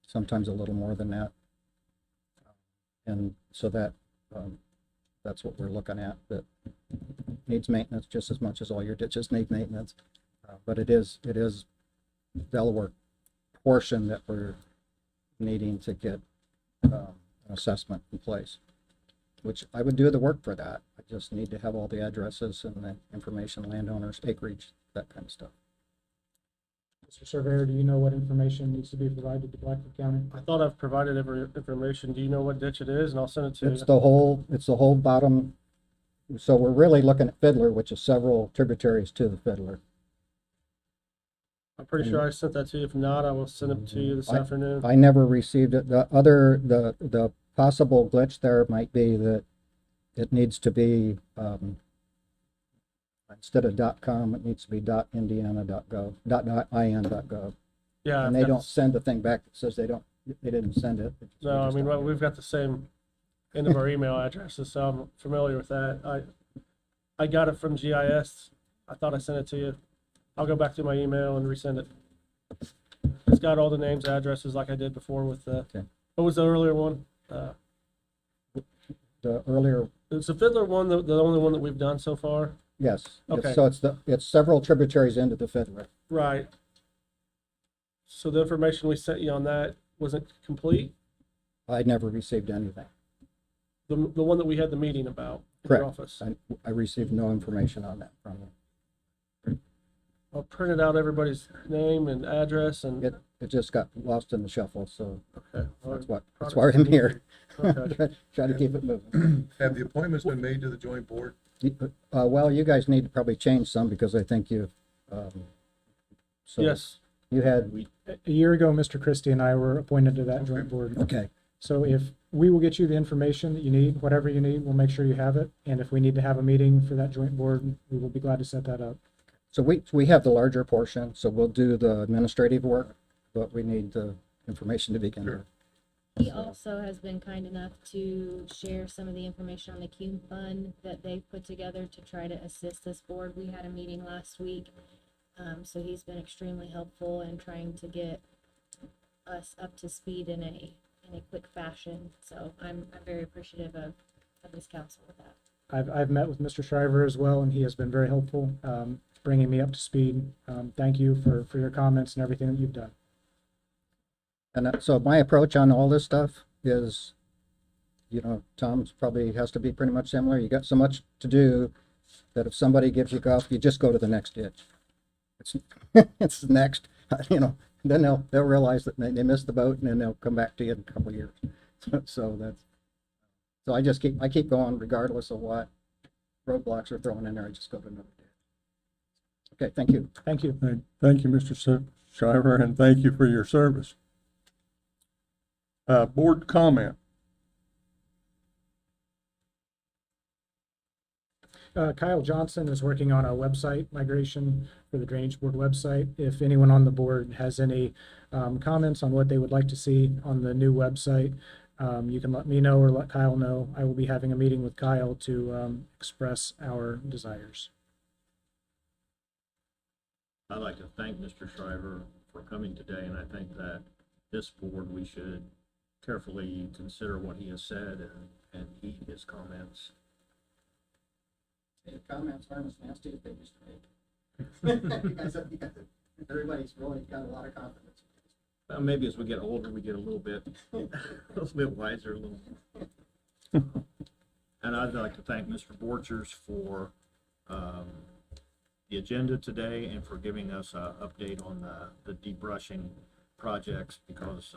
sometimes a little more than that. And so that's what we're looking at. That needs maintenance just as much as all your ditches need maintenance. But it is Delaware portion that we're needing to get an assessment in place, which I would do the work for that. I just need to have all the addresses and the information, landowners, acreage, that kind of stuff. Mr. Surveyor, do you know what information needs to be provided to Blackford County? I thought I've provided every information. Do you know what ditch it is? And I'll send it to you. It's the whole bottom. So we're really looking at Fiddler, which is several tributaries to the Fiddler. I'm pretty sure I sent that to you. If not, I will send it to you this afternoon. I never received it. The possible glitch there might be that it needs to be, instead of .com, it needs to be .indiana.gov, .in.gov. Yeah. And I've they got don't this- send the thing back that says they didn't send it. No, I mean, well, we've got the same end of our email addresses, so I'm familiar with that. I got it from GIS. I thought I sent it to you. I'll go back to my email and resend it. It's got all the names, addresses like I did before with the, Okay. what was the earlier one? The earlier, It's the Fiddler one, the only one that we've done so far. yes. Okay. So it's several tributaries into the Fiddler. Right. So the information we sent you on that wasn't complete? I never received anything. The one that we had the meeting about in Correct. your office? I received no information on that from you. I printed out everybody's name and address and, It just got lost in the shuffle, so okay. well, that's why I'm here. Okay. Try to keep it moving. Have the appointments been made to the joint board? Well, you guys need to probably change some because I think you've, so Yes, you had, A year ago, Mr. Christie and I were appointed to that joint board. okay, So if we will get you the information that you need, whatever you need, we'll make sure you have it. And if we need to have a meeting for that joint board, we will be glad to set that up. so we have the larger portion, so we'll do the administrative work, but we need the information to begin with. He also has been kind enough to share some of the information on the Cume Fund that they've put together to try to assist this board. We had a meeting last week, so he's been extremely helpful in trying to get us up to speed in a quick fashion. So I'm very appreciative of his counsel with that. I've met with Mr. Shriver as well, and he has been very helpful, bringing me up to speed. Thank you for your comments and everything that you've done. And so my approach on all this stuff is, Tom's probably has to be pretty much similar. You got so much to do that if somebody gives you guff, you just go to the next ditch. It's, it's next, then they'll realize that they missed the boat and then they'll come back to you in a couple of years. So I keep going regardless of what roadblocks are thrown in there. I just go to another ditch. Okay, thank you. Thank you. Thank you, Mr. Shriver, and thank you for your service. Board comment. Kyle Johnson is working on a website migration for the Drainage Board website. If anyone on the board has any comments on what they would like to see on the new website, you can let me know or let Kyle know. I will be having a meeting with Kyle to express our desires. I'd like to thank Mr. Shriver for coming today, and I think that this board, we should carefully consider what he has said and heed his comments. Comments aren't as nasty as they used to be. Everybody's really got a lot of confidence. Maybe as we get older, we get a little bit wiser, a little. And I'd like to thank Mr. Borchers for the agenda today and for giving us an update on the debrushing projects, because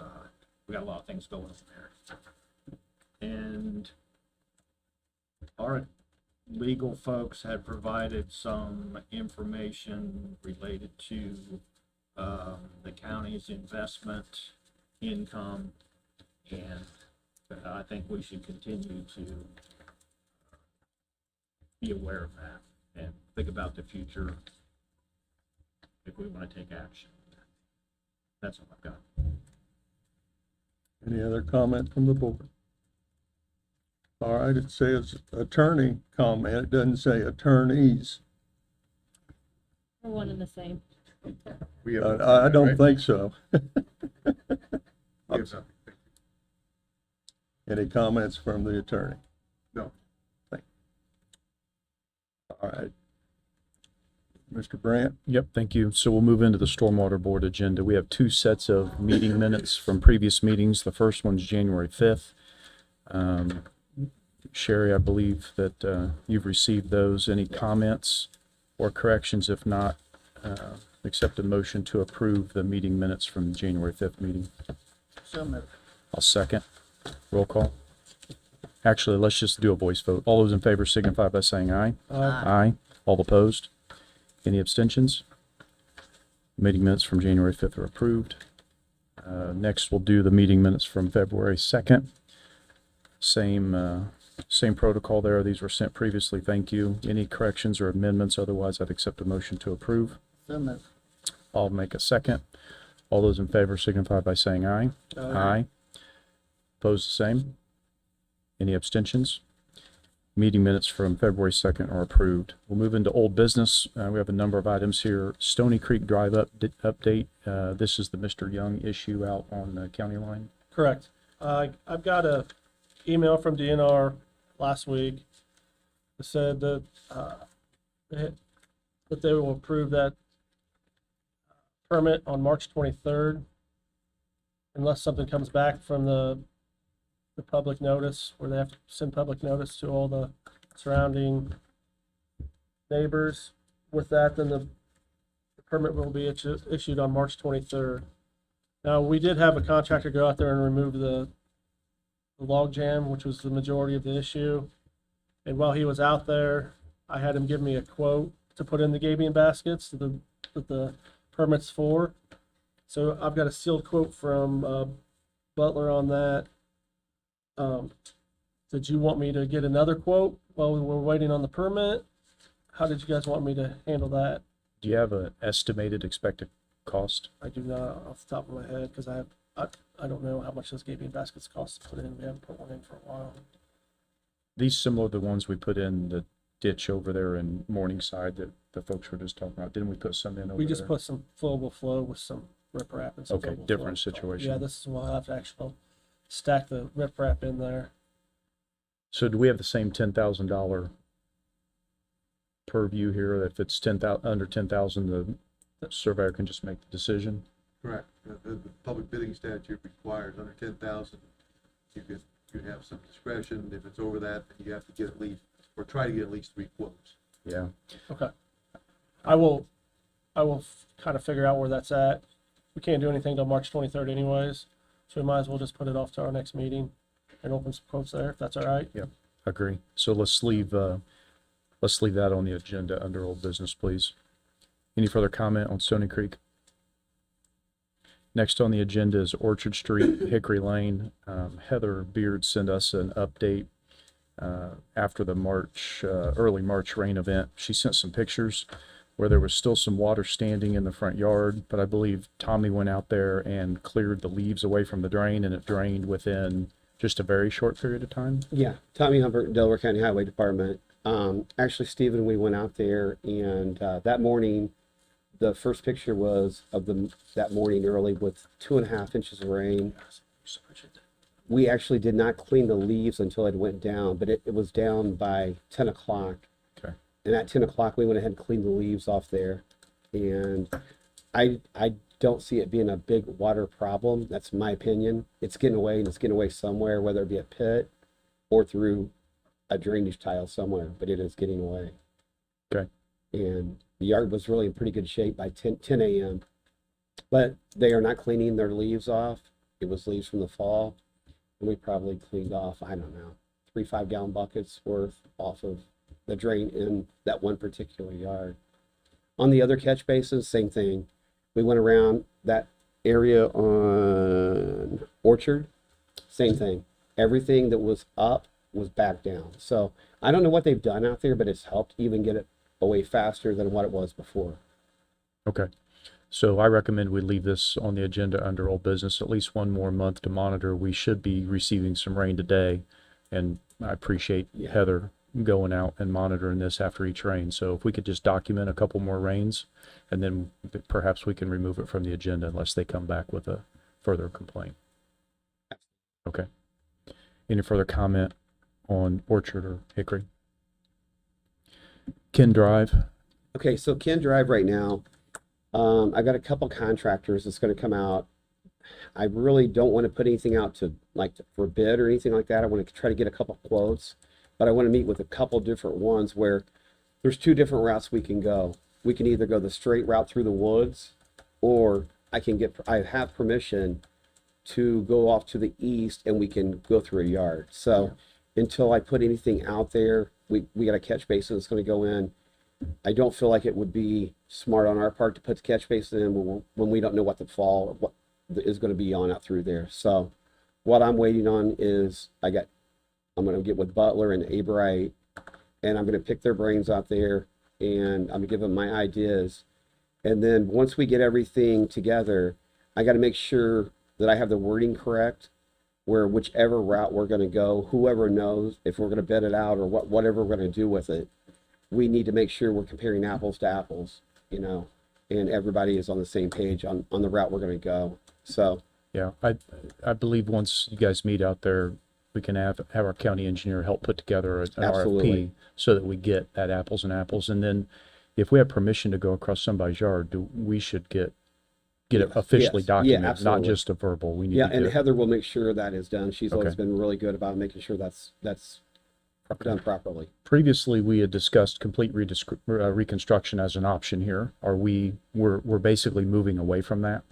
we got a lot of things going on there. And our legal folks had provided some information related to the county's investment income, and I think we should continue to be aware of that and think about the future if we want to take action. That's all I've got. Any other comment from the board? All right, it says attorney comment. It doesn't say attorneys. We're one and the same. We have I don't think so. we have something. Any comments from the attorney? No. All right. Mr. Brandt? Yep, thank you. So we'll move into the Stormwater Board agenda. We have two sets of meeting minutes from previous meetings. The first one's January 5th. Sherry, I believe that you've received those. Any comments or corrections? If not, accept a motion to approve the meeting minutes from the January 5th meeting? So moved. I'll second. Roll call. Actually, let's just do a voice vote. All those in favor signify by saying aye. Aye. All opposed? Any abstentions? Meeting minutes from January 5th are approved. Next, we'll do the meeting minutes from February 2nd. Same protocol there. These were sent previously. Thank you. Any corrections or amendments? Otherwise, I'd accept a motion to approve. So moved. I'll make a second. All those in favor signify by saying aye. Aye. Opposed, the same. Any abstentions? Meeting minutes from February 2nd are approved. We'll move into old business. We have a number of items here. Stony Creek Drive update. This is the Mr. Young issue out on the county line. Correct. I've got a email from DNR last week that said that that they will approve that permit on March 23rd, unless something comes back from the public notice, where they have to send public notice to all the surrounding neighbors. With that, then the permit will be issued on March 23rd. Now, we did have a contractor go out there and remove the log jam, which was the majority of the issue. And while he was out there, I had him give me a quote to put in the gabion baskets that the permit's for. So I've got a sealed quote from Butler on that. Did you want me to get another quote while we were waiting on the permit? How did you guys want me to handle that? Do you have an estimated expected cost? I do not off the top of my head, because I don't know how much those gabion baskets cost to put in. We haven't put one in for a while. These similar to the ones we put in the ditch over there in Morningside that the folks were just talking about. Didn't we put some in over there? We just put some flowable flow with some riprap and some Okay, flowable different flow. situation. Yeah, this is we'll have to actually stack the riprap in there. So do we have the same $10,000 purview here? If it's 10,000, under 10,000, the surveyor can just make the decision? Correct. The public bidding statute requires under 10,000, you have some discretion. If it's over that, then you have to get at least, or try to get at least 3 quotes. Yeah. Okay. I will kind of figure out where that's at. We can't do anything till March 23rd anyways, so we might as well just put it off to our next meeting and open some quotes there, if that's all right. Yep. Agree. So let's leave that on the agenda under old business, please. Any further comment on Stony Creek? Next on the agenda is Orchard Street, Hickory Lane. Heather Beard sent us an update after the early March rain event. She sent some pictures where there was still some water standing in the front yard, but I believe Tommy went out there and cleared the leaves away from the drain, and it drained within just a very short period of time. Yeah, Tommy Humbert, Delaware County Highway Department. Actually, Stephen, we went out there, and that morning, the first picture was of that morning early with 2.5 inches of rain. We actually did not clean the leaves until it went down, but it was down by 10 o'clock. Okay. And at 10 o'clock, we went ahead and cleaned the leaves off there. And I don't see it being a big water problem. That's my opinion. It's getting away, and it's getting away somewhere, whether it be a pit or through a drainage tile somewhere, but it is getting away. Okay. And the yard was really in pretty good shape by 10 a.m. But they are not cleaning their leaves off. It was leaves from the fall. And we probably cleaned off, I don't know, 3 5-gallon buckets worth off of the drain in that one particular yard. On the other catch basins, same thing. We went around that area on Orchard, same thing. Everything that was up was back down. So I don't know what they've done out there, but it's helped even get it away faster than what it was before. Okay. So I recommend we leave this on the agenda under old business at least one more month to monitor. We should be receiving some rain today, and I appreciate Heather going out and monitoring this after each rain. So if we could just document a couple more rains, and then perhaps we can remove it from the agenda unless they come back with a further complaint. Okay. Any further comment on Orchard or Hickory? Ken Drive. Okay, so Ken Drive right now, I got a couple contractors that's going to come out. I really don't want to put anything out for bid or anything like that. I want to try to get a couple quotes, but I want to meet with a couple different ones where there's 2 different routes we can go. we can either go the straight route through the woods, or I have permission to go off to the east and we can go through a yard. So until I put anything out there, we got a catch basin that's gonna go in. I don't feel like it would be smart on our part to put the catch basin in when we don't know what the fall, what is gonna be on out through there. So what I'm waiting on is I'm gonna get with Butler and Aberite, and I'm gonna pick their brains out there, and I'm gonna give them my ideas. And then once we get everything together, I gotta make sure that I have the wording correct, where whichever route we're gonna go, whoever knows if we're gonna bed it out or whatever we're gonna do with it, we need to make sure we're comparing apples to apples, you know, and everybody is on the same page on the route we're gonna go. So, Yeah, I believe once you guys meet out there, we can have our county engineer help put together an Absolutely. RFP so that we get that apples and apples. And then if we have permission to go across somebody's yard, we should get it officially yes. Yeah, documented, not absolutely. just a verbal. We need yeah, to and get, Heather will make sure that is done. She's always Okay. been really good about making sure that's done properly. previously we had discussed complete reconstruction as an option here. We're basically moving away from that.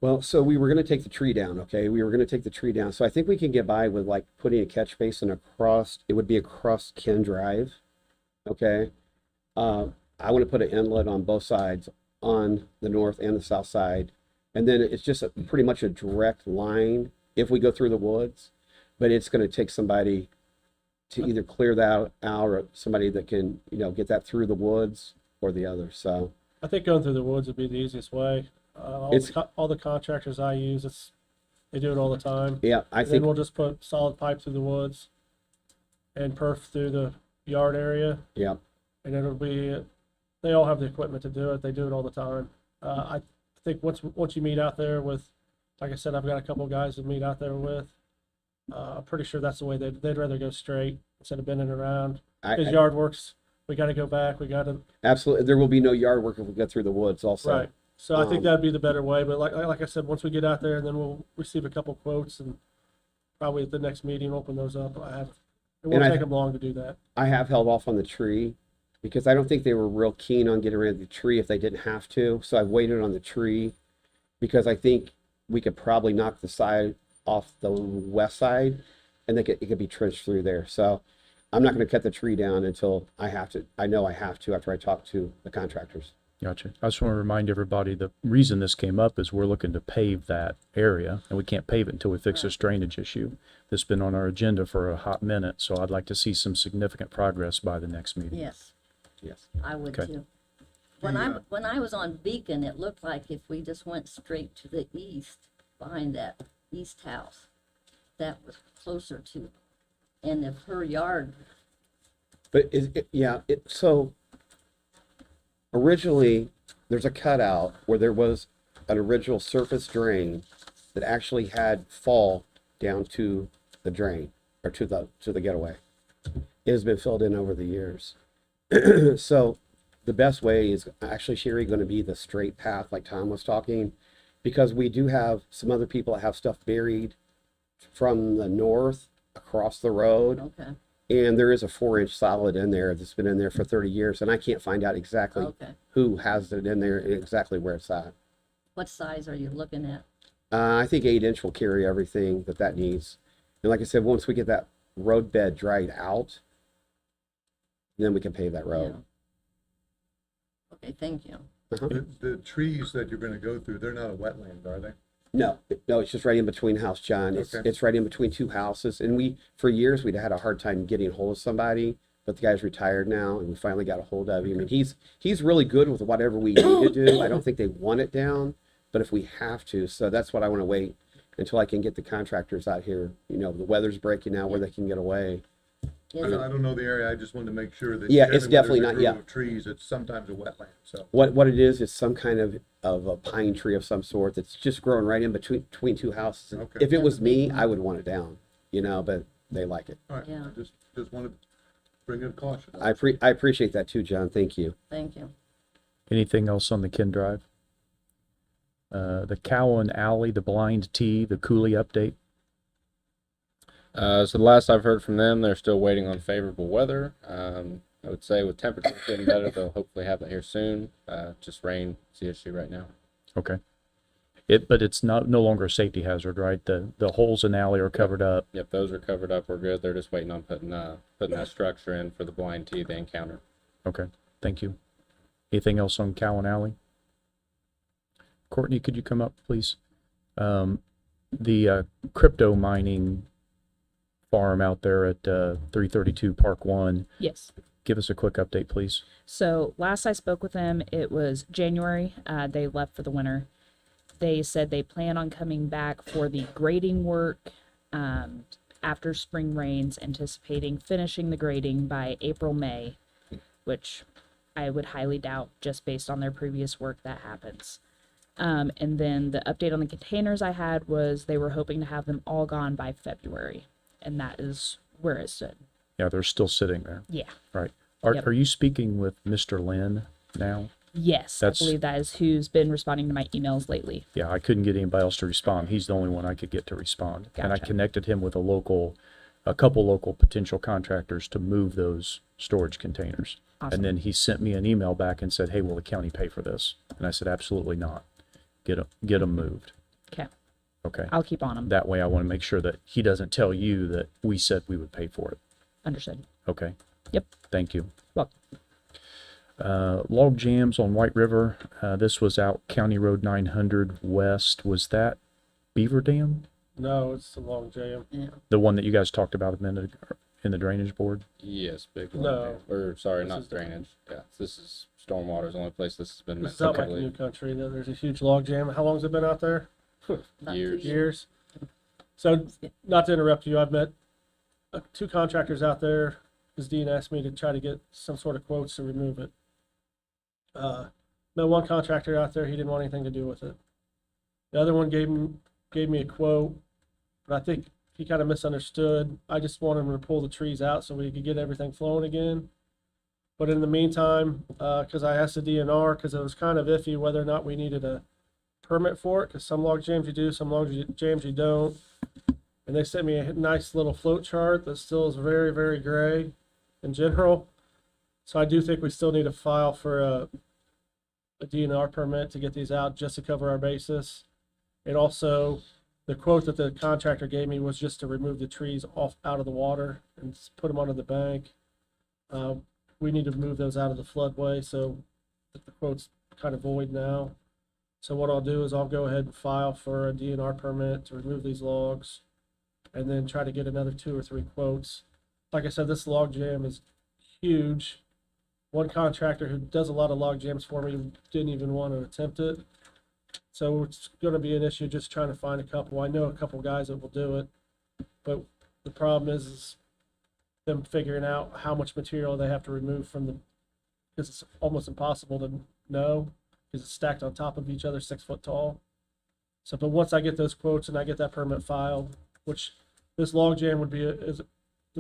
Well, so we were going to take the tree down, okay? We were going to take the tree down. So I think we can get by with like putting a catch basin across, it would be across Ken Drive, okay? I want to put an inlet on both sides, on the north and the south side. And then it's just pretty much a direct line if we go through the woods, but it's going to take somebody to either clear that out or somebody that can, you know, get that through the woods or the other. So I think going through the woods would be the easiest way. It's- All the contractors I use, they do it all the time. yeah, I And then think, we'll just put solid pipe through the woods and perf through the yard area, yeah, and it'll be, they all have the equipment to do it. They do it all the time. I think once you meet out there with, like I said, I've got a couple guys to meet out there with. I'm pretty sure that's the way they'd rather go straight instead of bending around. Because yard works, we got to go back. We got to, absolutely. There will be no yard work if we go through the woods also. right. So I think Um, that'd be the better way. But like I said, once we get out there, then we'll receive a couple quotes, and probably at the next meeting open those up. It won't And I- take them long to do that. I have held off on the tree because I don't think they were real keen on getting rid of the tree if they didn't have to. So I've waited on the tree because I think we could probably knock the side off the west side and it could be trenched through there. So I'm not going to cut the tree down until I have to. I know I have to after I talk to the contractors. Gotcha. I just want to remind everybody, the reason this came up is we're looking to pave that area, and we can't pave it until we fix this drainage issue. This has been on our agenda for a hot minute, so I'd like to see some significant progress by the next meeting. Yes, Yes. I would Okay. too. When I was on Beacon, it looked like if we just went straight to the east, behind that east house, that was closer to, and if her yard, But so originally there's a cutout where there was an original surface drain that actually had fall down to the drain or to the getaway. It has been filled in over the years. So the best way is actually, Sherry, going to be the straight path like Tom was talking, because we do have some other people that have stuff buried from the north across the road. okay, And there is a 4-inch solid in there that's been in there for 30 years, and I can't find out exactly okay. who has it in there and exactly where it's at. What size are you looking at? I think 8-inch will carry everything that needs. And like I said, once we get that road bed dried out, then we can pave that road. Okay, thank you. The trees that you're gonna go through, they're not a wetland, are they? No, it's just right in between house, John. Okay. It's right in between two houses. And for years, we'd had a hard time getting a hold of somebody, but the guy's retired now, and we finally got a hold of him. And he's really good with whatever we need to do. I don't think they want it down, but if we have to, so that's what I want to wait until I can get the contractors out here. You know, the weather's breaking out where they can get away. Is I it, don't know the area, I just wanted to make sure that. Yeah, it's generally definitely when there's not- a yeah. grove of trees, it's sometimes a wetland, so. What it is some kind of a pine tree of some sort that's just growing right in between two houses. And Okay. if it was me, I would want it down, you know, but they like it. All right, Yeah. just wanted to bring it a caution. I appreciate that too, John. Thank you. thank you. Anything else on the Ken Drive? The Cowan Alley, the Blind Tee, the Cooley update? So the last I've heard from them, they're still waiting on favorable weather. I would say with temperatures getting better, they'll hopefully have it here soon. Just rain is the issue right now. Okay. But it's no longer a safety hazard, right? The holes in the alley are covered up. Yep, those are covered up. We're good. They're just waiting on putting that structure in for the blind tee they encounter. Okay, thank you. Anything else on Cowan Alley? Courtney, could you come up, please? The crypto mining farm out there at 332 Park 1. Yes. Give us a quick update, please. So last I spoke with them, it was January. They left for the winter. They said they plan on coming back for the grading work after spring rains, anticipating finishing the grading by April, May, which I would highly doubt just based on their previous work that happens. And then the update on the containers I had was they were hoping to have them all gone by February. And that is where it stood. Yeah, they're still sitting there. Yeah. Right. Yep. Are you speaking with Mr. Lynn now? Yes, That's- I believe that is who's been responding to my emails lately. Yeah, I couldn't get anybody else to respond. He's the only one I could get to respond. And I Gotcha. connected him with a couple local potential contractors to move those storage containers. Awesome. And then he sent me an email back and said, hey, will the county pay for this? And I said, absolutely not. Get them moved. Okay. Okay. I'll keep on them. That way I want to make sure that he doesn't tell you that we said we would pay for it. Understood. Okay. Yep. Thank you. Well, Log jams on White River. This was out County Road 900 West. Was that Beaver Dam? No, it's a long jam. Yeah. The one that you guys talked about a minute ago in the drainage board? Yes, big one. No. Or sorry, This not is- drainage. Yeah, this is Stormwater is the only place this has been This meant is out to by New leak. Country. There's a huge log jam. How long's it been out there? Not Years. too- Years. So, not to interrupt you, I've met two contractors out there, because Dean asked me to try to get some sort of quotes to remove it. Met one contractor out there, he didn't want anything to do with it. The other one gave me a quote, but I think he kind of misunderstood. I just wanted him to pull the trees out so we could get everything flowing again. But in the meantime, because I asked the DNR, because it was kind of iffy whether or not we needed a permit for it, because some log jams you do, some log jams you don't. And they sent me a nice little float chart that still is very, very gray in general. So I do think we still need to file for a DNR permit to get these out just to cover our basis. And also, the quote that the contractor gave me was just to remove the trees out of the water and put them onto the bank. We need to move those out of the floodway, so the quote's kind of void now. So what I'll do is I'll go ahead and file for a DNR permit to remove these logs, and then try to get another 2 or 3 quotes. Like I said, this log jam is huge. One contractor who does a lot of log jams for me didn't even want to attempt it. So it's going to be an issue just trying to find a couple. I know a couple guys that will do it, but the problem is them figuring out how much material they have to remove from because it's almost impossible to know because it's stacked on top of each other 6 foot tall. So, but once I get those quotes and I get that permit filed, which this log jam would be, the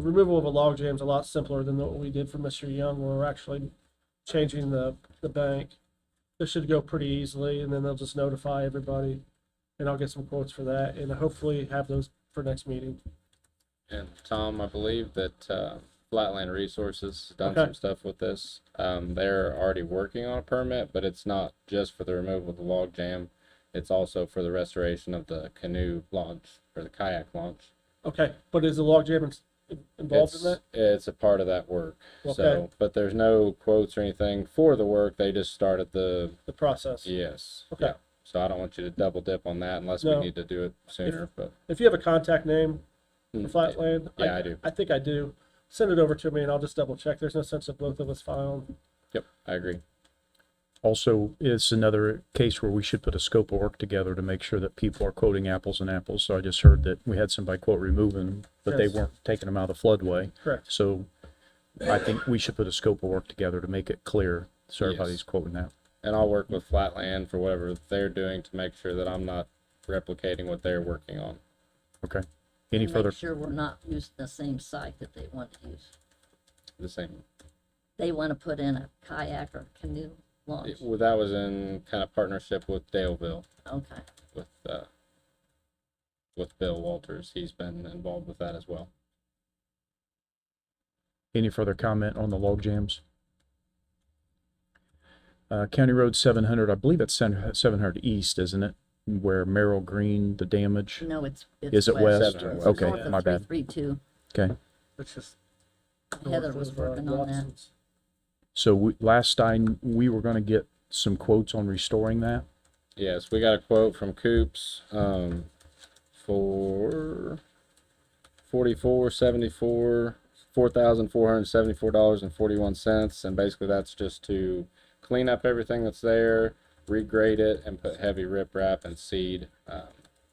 removal of a log jam is a lot simpler than what we did for Mr. Young, where we're actually changing the bank. This should go pretty easily, and then they'll just notify everybody, and I'll get some quotes for that, and hopefully have those for next meeting. And Tom, I believe that Flatland Resources has done Okay. some stuff with this. They're already working on a permit, but it's not just for the removal of the log jam. It's also for the restoration of the canoe launch or the kayak launch. Okay, but is the log jam involved in that? It's a part of that work. Okay. So, but there's no quotes or anything for the work. They just started the The process? yes. Okay. Yeah. So I don't want you to double dip on that unless No. we need to do it sooner. But If you have a contact name for Mm, Flatland, yeah, I do. I think I do. Send it over to me and I'll just double check. There's no sense of both of us filing. Yep, I agree. Also, it's another case where we should put a scope of work together to make sure that people are quoting apples and apples. So I just heard that we had somebody quote removing, but they Yes. weren't taking them out of the floodway. Correct. So I think we should put a scope of work together to make it clear so Yes. everybody's quoting that. And I'll work with Flatland for whatever they're doing to make sure that I'm not replicating what they're working on. Okay. Any Make further? sure we're not using the same site that they want to use. The same. They want to put in a kayak or canoe launch. Well, that was in kind of partnership with Daleville, Okay. with Bill Walters. He's been involved with that as well. Any further comment on the log jams? County Road 700, I believe it's 700 East, isn't it? Where Merrill Green, the damage. No, it's Is it west? It's Okay, north of my bad. 332. Okay. It's just. Heather north was of, working on that. Watson's. So last time we were going to get some quotes on restoring that. Yes, we got a quote from Coops for 4,474.41, and basically that's just to clean up everything that's there, regrade it, and put heavy riprap and seed,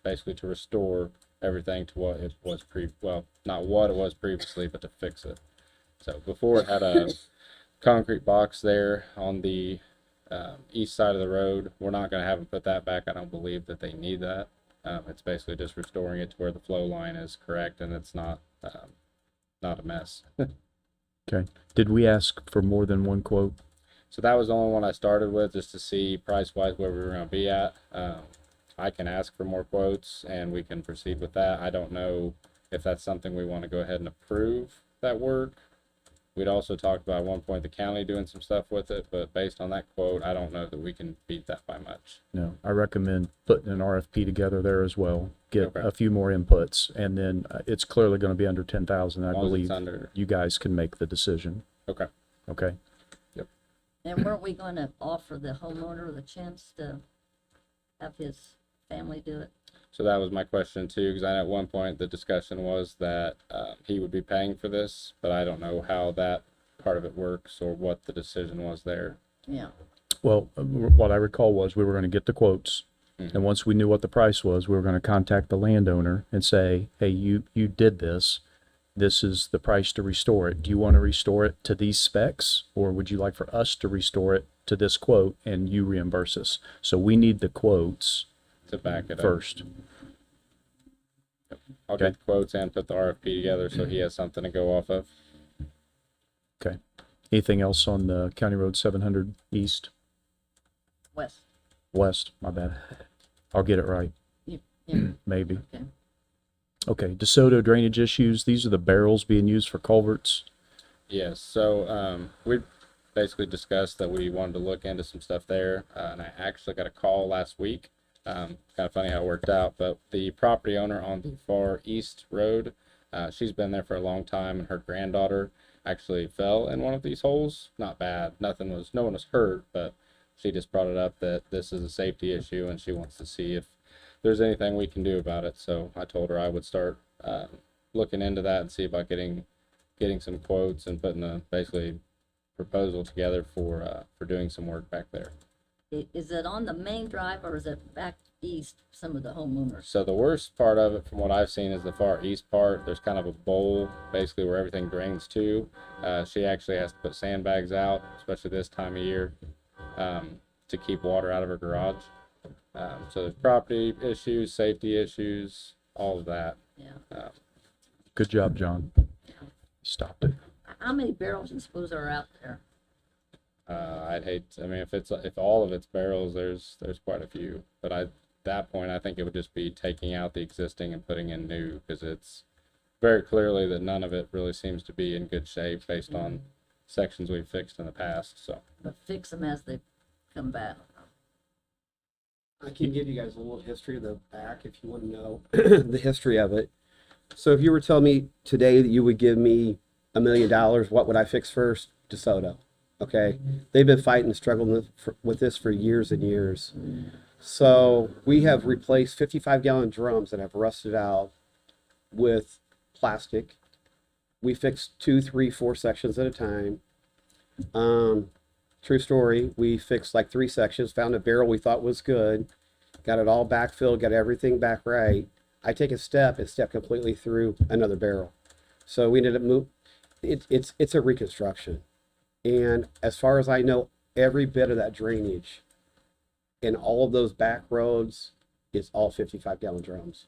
basically to restore everything to what it was not what it was previously, but to fix it. So before it had a concrete box there on the east side of the road. We're not going to have them put that back. I don't believe that they need that. It's basically just restoring it to where the flow line is correct and it's not a mess. Okay. Did we ask for more than one quote? So that was the only one I started with, just to see price-wise where we were going to be at. I can ask for more quotes and we can proceed with that. I don't know if that's something we want to go ahead and approve that work. We'd also talked about at one point the county doing some stuff with it, but based on that quote, I don't know that we can beat that by much. No, I recommend putting an RFP together there as well. Get Okay. a few more inputs, and then it's clearly going to be under 10,000. I As long as it's believe under. you guys can make the decision. Okay. Okay. And weren't we going to offer the homeowner the chance to have his family do it? So that was my question too, because I know at one point the discussion was that he would be paying for this, but I don't know how that part of it works or what the decision was there. Yeah. Well, what I recall was we were going to get the quotes, and once we knew what the price was, we were going to contact the landowner and say, hey, you did this. This is the price to restore it. Do you want to restore it to these specs, or would you like for us to restore it to this quote and you reimburse us? So we need the quotes To back it first. I'll Okay. get the quotes and put the RFP together so he has something to go off of. Okay. Anything else on the County Road 700 East? West, my bad. I'll get it right. Yeah. Maybe. Okay. Okay, DeSoto drainage issues. These are the barrels being used for culverts. Yes, so we basically discussed that we wanted to look into some stuff there, and I actually got a call last week. Kind of funny how it worked out, but the property owner on the far east road, she's been there for a long time, and her granddaughter actually fell in one of these holes. Not bad, no one was hurt, but she just brought it up that this is a safety issue, and she wants to see if there's anything we can do about it. So I told her I would start looking into that and see about getting some quotes and putting a basically proposal together for doing some work back there. Is it on the main drive or is it back east, some of the homeowners? So the worst part of it, from what I've seen, is the far east part. There's kind of a bowl, basically, where everything drains to. She actually has to put sandbags out, especially this time of year, to keep water out of her garage. So there's property issues, safety issues, all of that. Yeah. Good job, John. You stopped it. How many barrels do you suppose are out there? If all of it's barrels, there's quite a few. But at that point, I think it would just be taking out the existing and putting in new, because it's very clearly that none of it really seems to be in good shape based on sections we've fixed in the past. So But fix them as they come back. I can give you guys a little history of the back if you want to know the history of it. So if you were telling me today that you would give me $1 million, what would I fix first? DeSoto. Okay. They've been fighting and struggling with this for years and years. So we have replaced 55-gallon drums that have rusted out with plastic. We fixed 2, 3, 4 sections at a time. True story, we fixed like 3 sections, found a barrel we thought was good, got it all backfilled, got everything back right. I take a step, it stepped completely through another barrel. So we ended up it's a reconstruction. And as far as I know, every bit of that drainage in all of those back roads is all 55-gallon drums.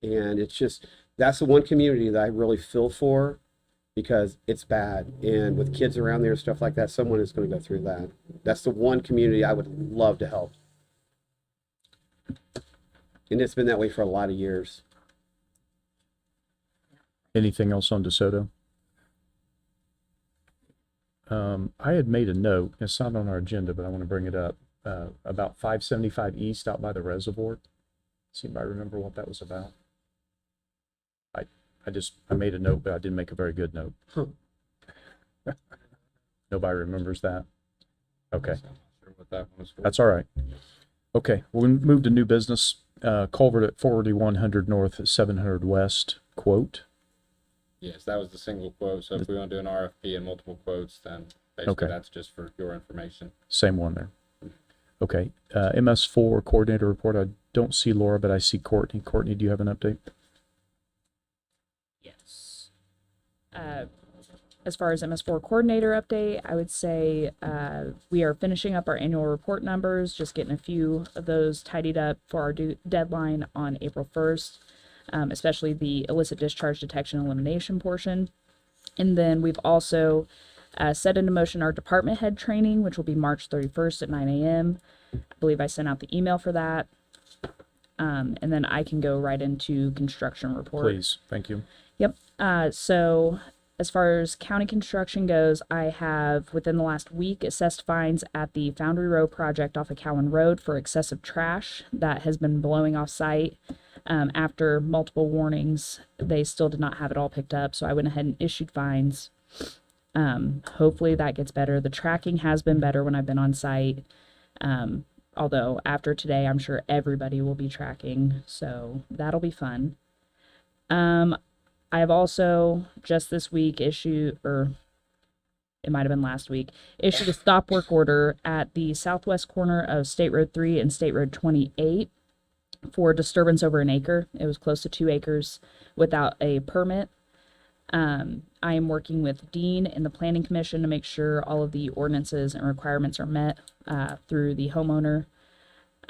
And it's just, that's the one community that I really feel for, because it's bad. And with kids around there and stuff like that, someone is going to go through that. That's the one community I would love to help. And it's been that way for a lot of years. Anything else on DeSoto? I had made a note, it's not on our agenda, but I want to bring it up, about 575 East out by the reservoir. Does anybody remember what that was about? I made a note, but I didn't make a very good note. Nobody remembers that? Okay, Sure what that one was for. that's all right. Okay, we'll move to new business, culvert at 4100 North, 700 West, quote. Yes, that was the single quote. So if we want to do an RFP and multiple quotes, then basically Okay. that's just for your information. Same one there. Okay, MS4 coordinator report, I don't see Laura, but I see Courtney. Courtney, do you have an update? Yes. As far as MS4 coordinator update, I would say we are finishing up our annual report numbers, just getting a few of those tidied up for our deadline on April 1st, especially the illicit discharge detection and elimination portion. And then we've also set into motion our department head training, which will be March 31st at 9 a.m. I believe I sent out the email for that. And then I can go right into construction report. Please, thank you. Yep. So as far as county construction goes, I have within the last week assessed fines at the Foundry Row project off of Cowan Road for excessive trash that has been blowing off site. After multiple warnings, they still did not have it all picked up, so I went ahead and issued fines. Hopefully that gets better. The tracking has been better when I've been on site. Although after today, I'm sure everybody will be tracking, so that'll be fun. I've also just this week issued, or it might have been last week, issued a stop work order at the southwest corner of State Road 3 and State Road 28 for disturbance over an acre. It was close to 2 acres without a permit. I am working with Dean and the Planning Commission to make sure all of the ordinances and requirements are met through the homeowner.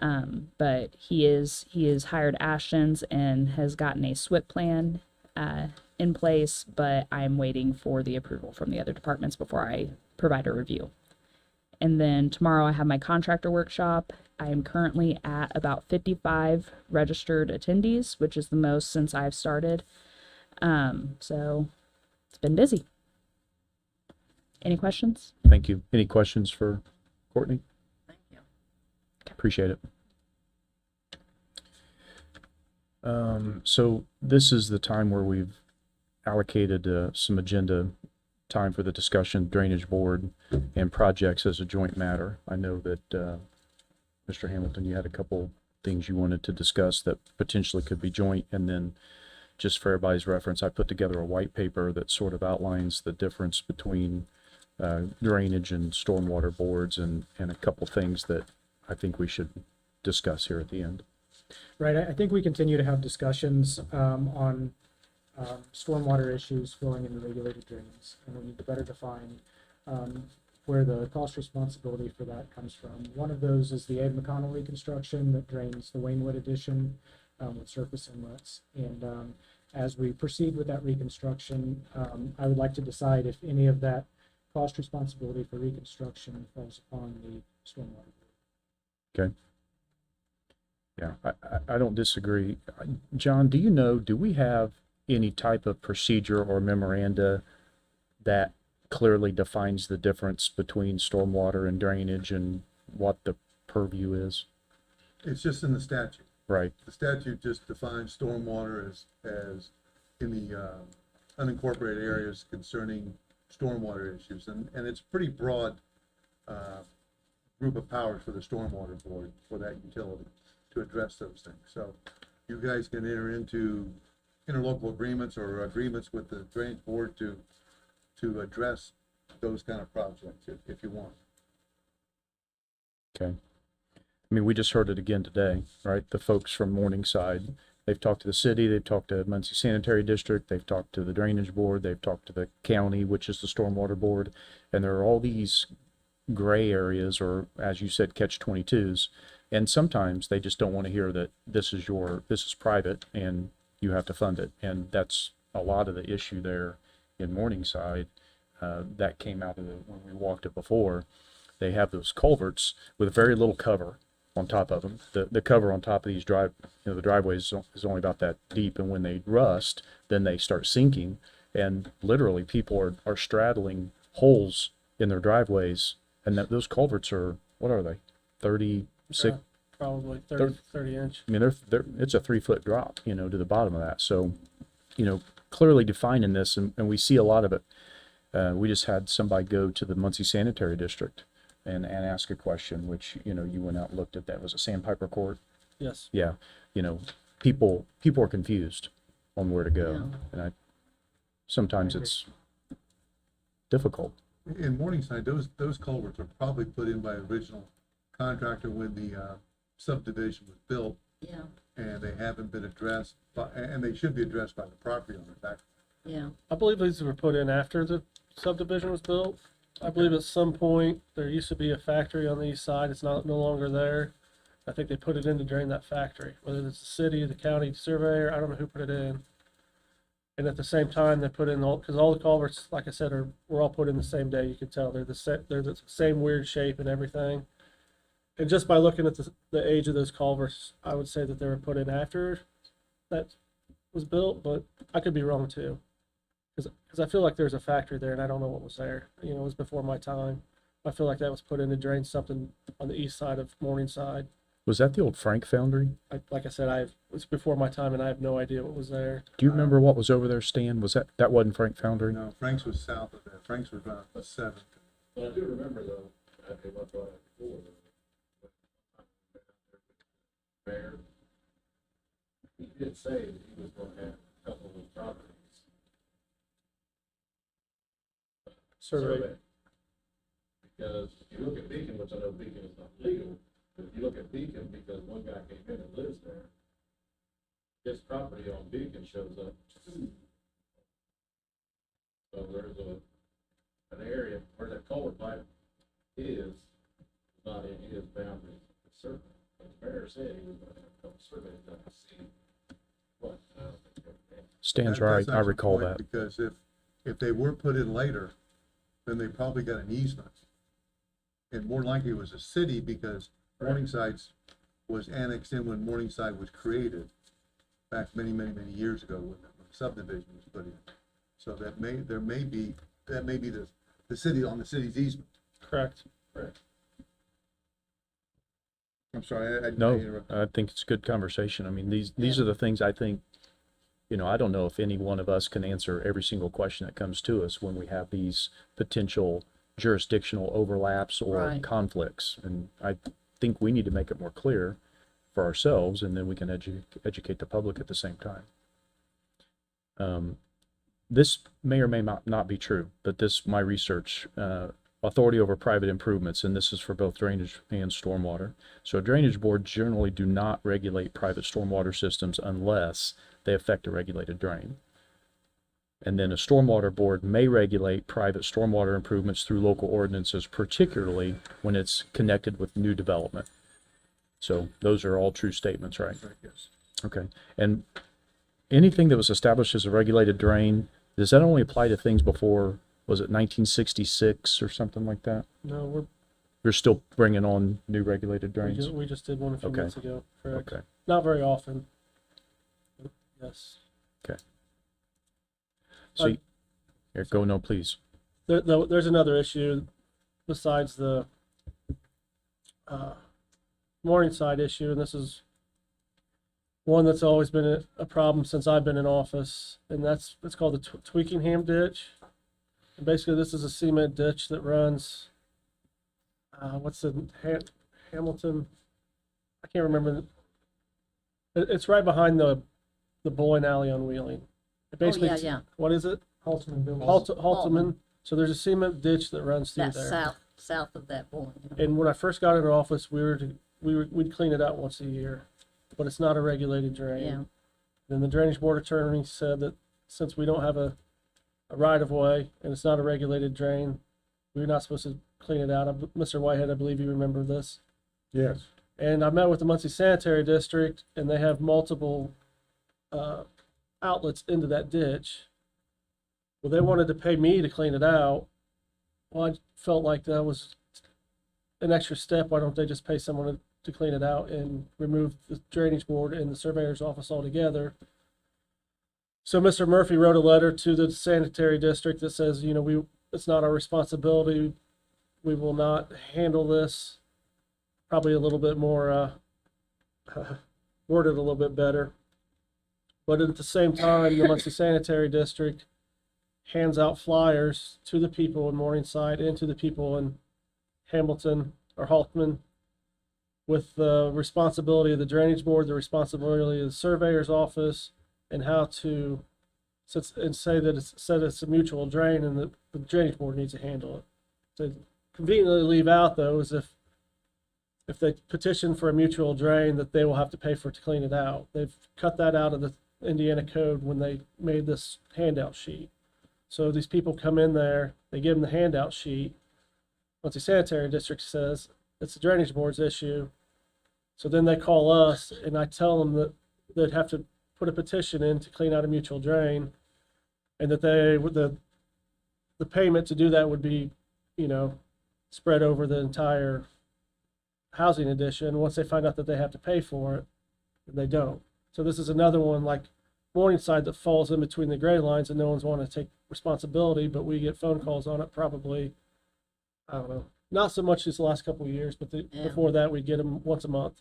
But he is hired Ashton's and has gotten a SWIP plan in place, but I'm waiting for the approval from the other departments before I provide a review. And then tomorrow I have my contractor workshop. I am currently at about 55 registered attendees, which is the most since I've started. So it's been busy. Any questions? Thank you. Any questions for Courtney? Thank you. Appreciate it. So this is the time where we've allocated some agenda time for the discussion, drainage board and projects as a joint matter. I know that Mr. Hamilton, you had a couple things you wanted to discuss that potentially could be joint. And then just for everybody's reference, I put together a white paper that sort of outlines the difference between drainage and stormwater boards and a couple things that I think we should discuss here at the end. Right, I think we continue to have discussions on stormwater issues flowing into regulated drains, and we need to better define where the cost responsibility for that comes from. One of those is the Ed McConnell reconstruction that drains the Waynwood addition with surface inlets. And as we proceed with that reconstruction, I would like to decide if any of that cost responsibility for reconstruction falls upon the stormwater board. Okay. Yeah, I don't disagree. John, do you know, do we have any type of procedure or memoranda that clearly defines the difference between stormwater and drainage and what the purview is? It's just in the statute. Right. The statute just defines stormwater as in the unincorporated areas concerning stormwater issues. And it's pretty broad group of powers for the stormwater board for that utility to address those things. So you guys can enter into interlocal agreements or agreements with the drainage board to address those kind of projects if you want. Okay. I mean, we just heard it again today, right? The folks from Morningside, they've talked to the city, they've talked to Muncie Sanitary District, they've talked to the drainage board, they've talked to the county, which is the stormwater board, and there are all these gray areas, or as you said, catch-22s, and sometimes they just don't want to hear that this is private and you have to fund it, and that's a lot of the issue there in Morningside. That came out of when we walked it before. They have those culverts with very little cover on top of them. The cover on top of these the driveways is only about that deep, and when they rust, then they start sinking, and literally people are straddling holes in their driveways, and that those culverts are, what are they? 36, Probably They're- 30 inch. I mean, it's a 3 foot drop, to the bottom of that. So, clearly defining this, and we see a lot of it. We just had somebody go to the Muncie Sanitary District and ask a question, which, you went out and looked at that. Was it Sandpiper Court? Yes. Yeah. People are confused on where to go. Yeah. And sometimes it's difficult. In Morningside, those culverts are probably put in by original contractor when the subdivision was built, Yeah, and they haven't been addressed, and they should be addressed by the property owner. Back, yeah. I believe these were put in after the subdivision was built. I believe at some point there used to be a factory on the east side. It's no longer there. I think they put it in to drain that factory, whether it's the city, the county surveyor, I don't know who put it in. And at the same time, they put in because all the culverts, like I said, were all put in the same day. You can tell they're the same weird shape and everything. And just by looking at the age of those culverts, I would say that they were put in after that was built, but I could be wrong too. Because I feel like there's a factory there and I don't know what was there. It was before my time. I feel like that was put in to drain something on the east side of Morningside. Was that the old Frank Foundry? Like I said, it's before my time and I have no idea what was there. Do you remember what was over there, Stan? That wasn't Frank Foundry? no, Frank's was south of that. Frank's was around 7. But I do remember though, I came up on it before, Mayor, he did say that he was gonna have a couple of those properties surveyed. Because if you look at Beacon, which I know Beacon is not legal, but if you look at Beacon, because one guy came in and lives there, his property on Beacon shows up. So there's an area where that culvert pipe is not in his boundaries, it's certain. But the mayor said he was gonna have a couple surveys done to see what, Stan's That- right. that's I not the recall point, that. Because if they were put in later, then they probably got an easement. And more likely it was a city because Morningside's was annexed in when Morningside was created back many, many, many years ago when the subdivision was put in. So that may be the city on the city's easement. Correct. I'm sorry, I No, interrupted. I think it's a good conversation. I mean, these are the things I think, I don't know if any one of us can answer every single question that comes to us when we have these potential jurisdictional overlaps or Right. conflicts. And I think we need to make it more clear for ourselves, and then we can educate the public at the same time. This may or may not be true, but my research, authority over private improvements, and this is for both drainage and stormwater. So drainage boards generally do not regulate private stormwater systems unless they affect a regulated drain. And then a stormwater board may regulate private stormwater improvements through local ordinances, particularly when it's connected with new development. So those are all true statements, right? Yes. Okay. And anything that was established as a regulated drain, does that only apply to things before, was it 1966 or something like that? No, You're still bringing on new regulated drains? we just did one a few Okay. months ago. Correct. Okay. Not very often. Yes. So, here, go, no, please. There's another issue besides the Morningside issue, and this is one that's always been a problem since I've been in office, and it's called the Tweakingham ditch. And basically, this is a cement ditch that runs. What's the Hamilton? I can't remember. It's right behind the bowling alley on Wheeling. It basically, yeah. What is it? Halterman Village. Halteman. So there's a cement ditch that runs through That's there. south of that bowling. And when I first got into office, we'd clean it out once a year, but it's not a regulated drain. Yeah, Then the drainage board attorney said that since we don't have a right of way and it's not a regulated drain, we're not supposed to clean it out. Mr. Whitehead, I believe you remember this. Yes. And I met with the Muncie Sanitary District, and they have multiple outlets into that ditch. Well, they wanted to pay me to clean it out. Well, I felt like that was an extra step. Why don't they just pay someone to clean it out and remove the drainage board and the surveyor's office altogether? So Mr. Murphy wrote a letter to the sanitary district that says, it's not our responsibility. we will not handle this, probably a little bit more, worded a little bit better. But at the same time, the Muncie Sanitary District hands out flyers to the people in Morningside and to the people in Hamilton or Haltman with the responsibility of the drainage board, the responsibility of the surveyor's office, and how to say that it's a mutual drain and the drainage board needs to handle it. To conveniently leave out though is if they petition for a mutual drain, that they will have to pay for it to clean it out. They've cut that out of the Indiana code when they made this handout sheet. So these people come in there, they give them the handout sheet. Once the sanitary district says it's the drainage board's issue, so then they call us and I tell them that they'd have to put a petition in to clean out a mutual drain, and that the payment to do that would be, spread over the entire housing addition. Once they find out that they have to pay for it, they don't. So this is another one like Morningside that falls in between the gray lines and no one's want to take responsibility, but we get phone calls on it probably, I don't know, not so much these last couple of years, but before that we get them once a month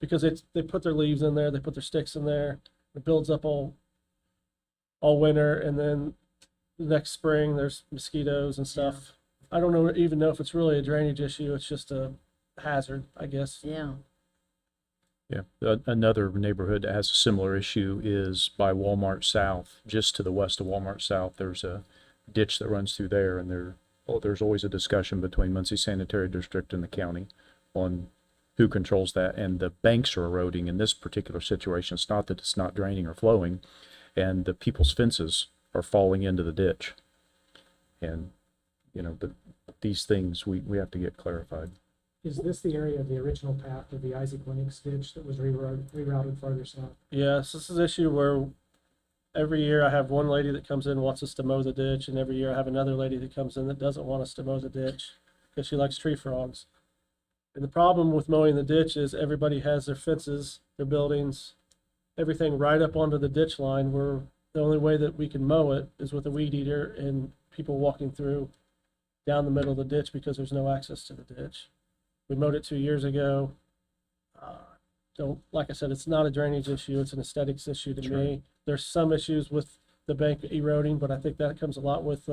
because they put their leaves in there, they put their sticks in there, it builds up all winter, and then the next spring there's mosquitoes and stuff. I don't even know if it's really a drainage issue, it's just a hazard, I guess. Yeah. Yeah, another neighborhood that has a similar issue is by Walmart South, just to the west of Walmart South. There's a ditch that runs through there, and there's always a discussion between Muncie Sanitary District and the county on who controls that, and the banks are eroding in this particular situation. It's not that it's not draining or flowing, and the people's fences are falling into the ditch. And, these things we have to get clarified. Is this the area of the original path of the Isaac Lennox ditch that was rerouted farther south? Yes, this is an issue where every year I have one lady that comes in and wants us to mow the ditch, and every year I have another lady that comes in that doesn't want us to mow the ditch because she likes tree frogs. And the problem with mowing the ditch is everybody has their fences, their buildings, everything right up onto the ditch line, where the only way that we can mow it is with a weed eater and people walking through down the middle of the ditch because there's no access to the ditch. We mowed it 2 years ago. Like I said, it's not a drainage issue, it's an aesthetics issue to me. Right. There's some issues with the bank eroding, but I think that comes a lot with,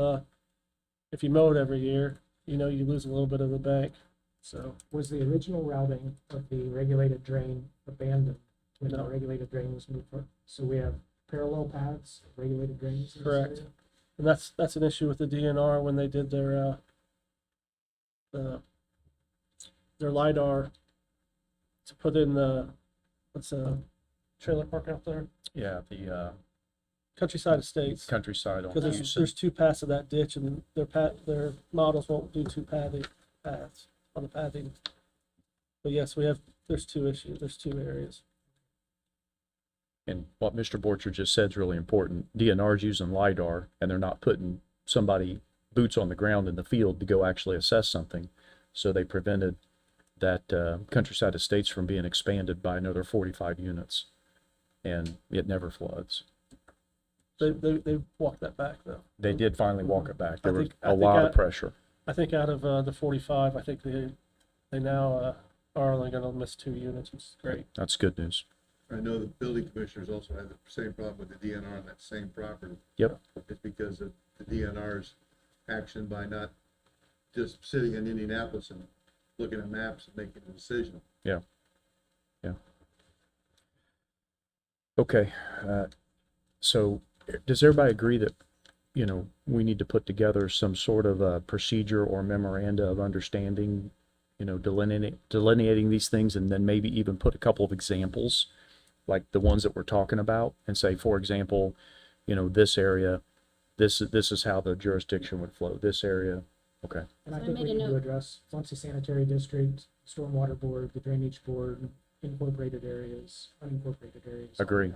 if you mow it every year, you lose a little bit of the bank. So, Was the original routing of the regulated drain abandoned when the No. regulated drain was moved forward? So we have parallel paths, of regulated drains in this Correct. area? and that's an issue with the DNR when they did their LiDAR to put in what's a trailer park out there? Yeah, the Countryside Estates. countryside on Because Houston. there's two paths of that ditch, and their models won't do two paths on the pathing. But yes, there's two issues, there's two areas. And what Mr. Borcher just said is really important. DNR's using LiDAR, and they're not putting somebody boots on the ground in the field to go actually assess something. So they prevented that Countryside Estates from being expanded by another 45 units, and it never floods. They walked that back though. They did finally walk it back. There was I a think lot of pressure. I think out of the 45, I think they now are only going to miss 2 units, which is great. That's good news. I know the building commissioners also had the same problem with the DNR on that same property. Yep. It's because of the DNR's action by not just sitting in Indianapolis and looking at maps and making a decision. Yeah. Okay. So does everybody agree that, we need to put together some sort of a procedure or memoranda of understanding, delineating these things, and then maybe even put a couple of examples like the ones that we're talking about, and say, for example, this area, this is how the jurisdiction would flow. This area, okay. And I So I think we made a need to note. address Muncie Sanitary District, Stormwater Board, the Drainage Board, incorporated areas, unincorporated areas. Agree.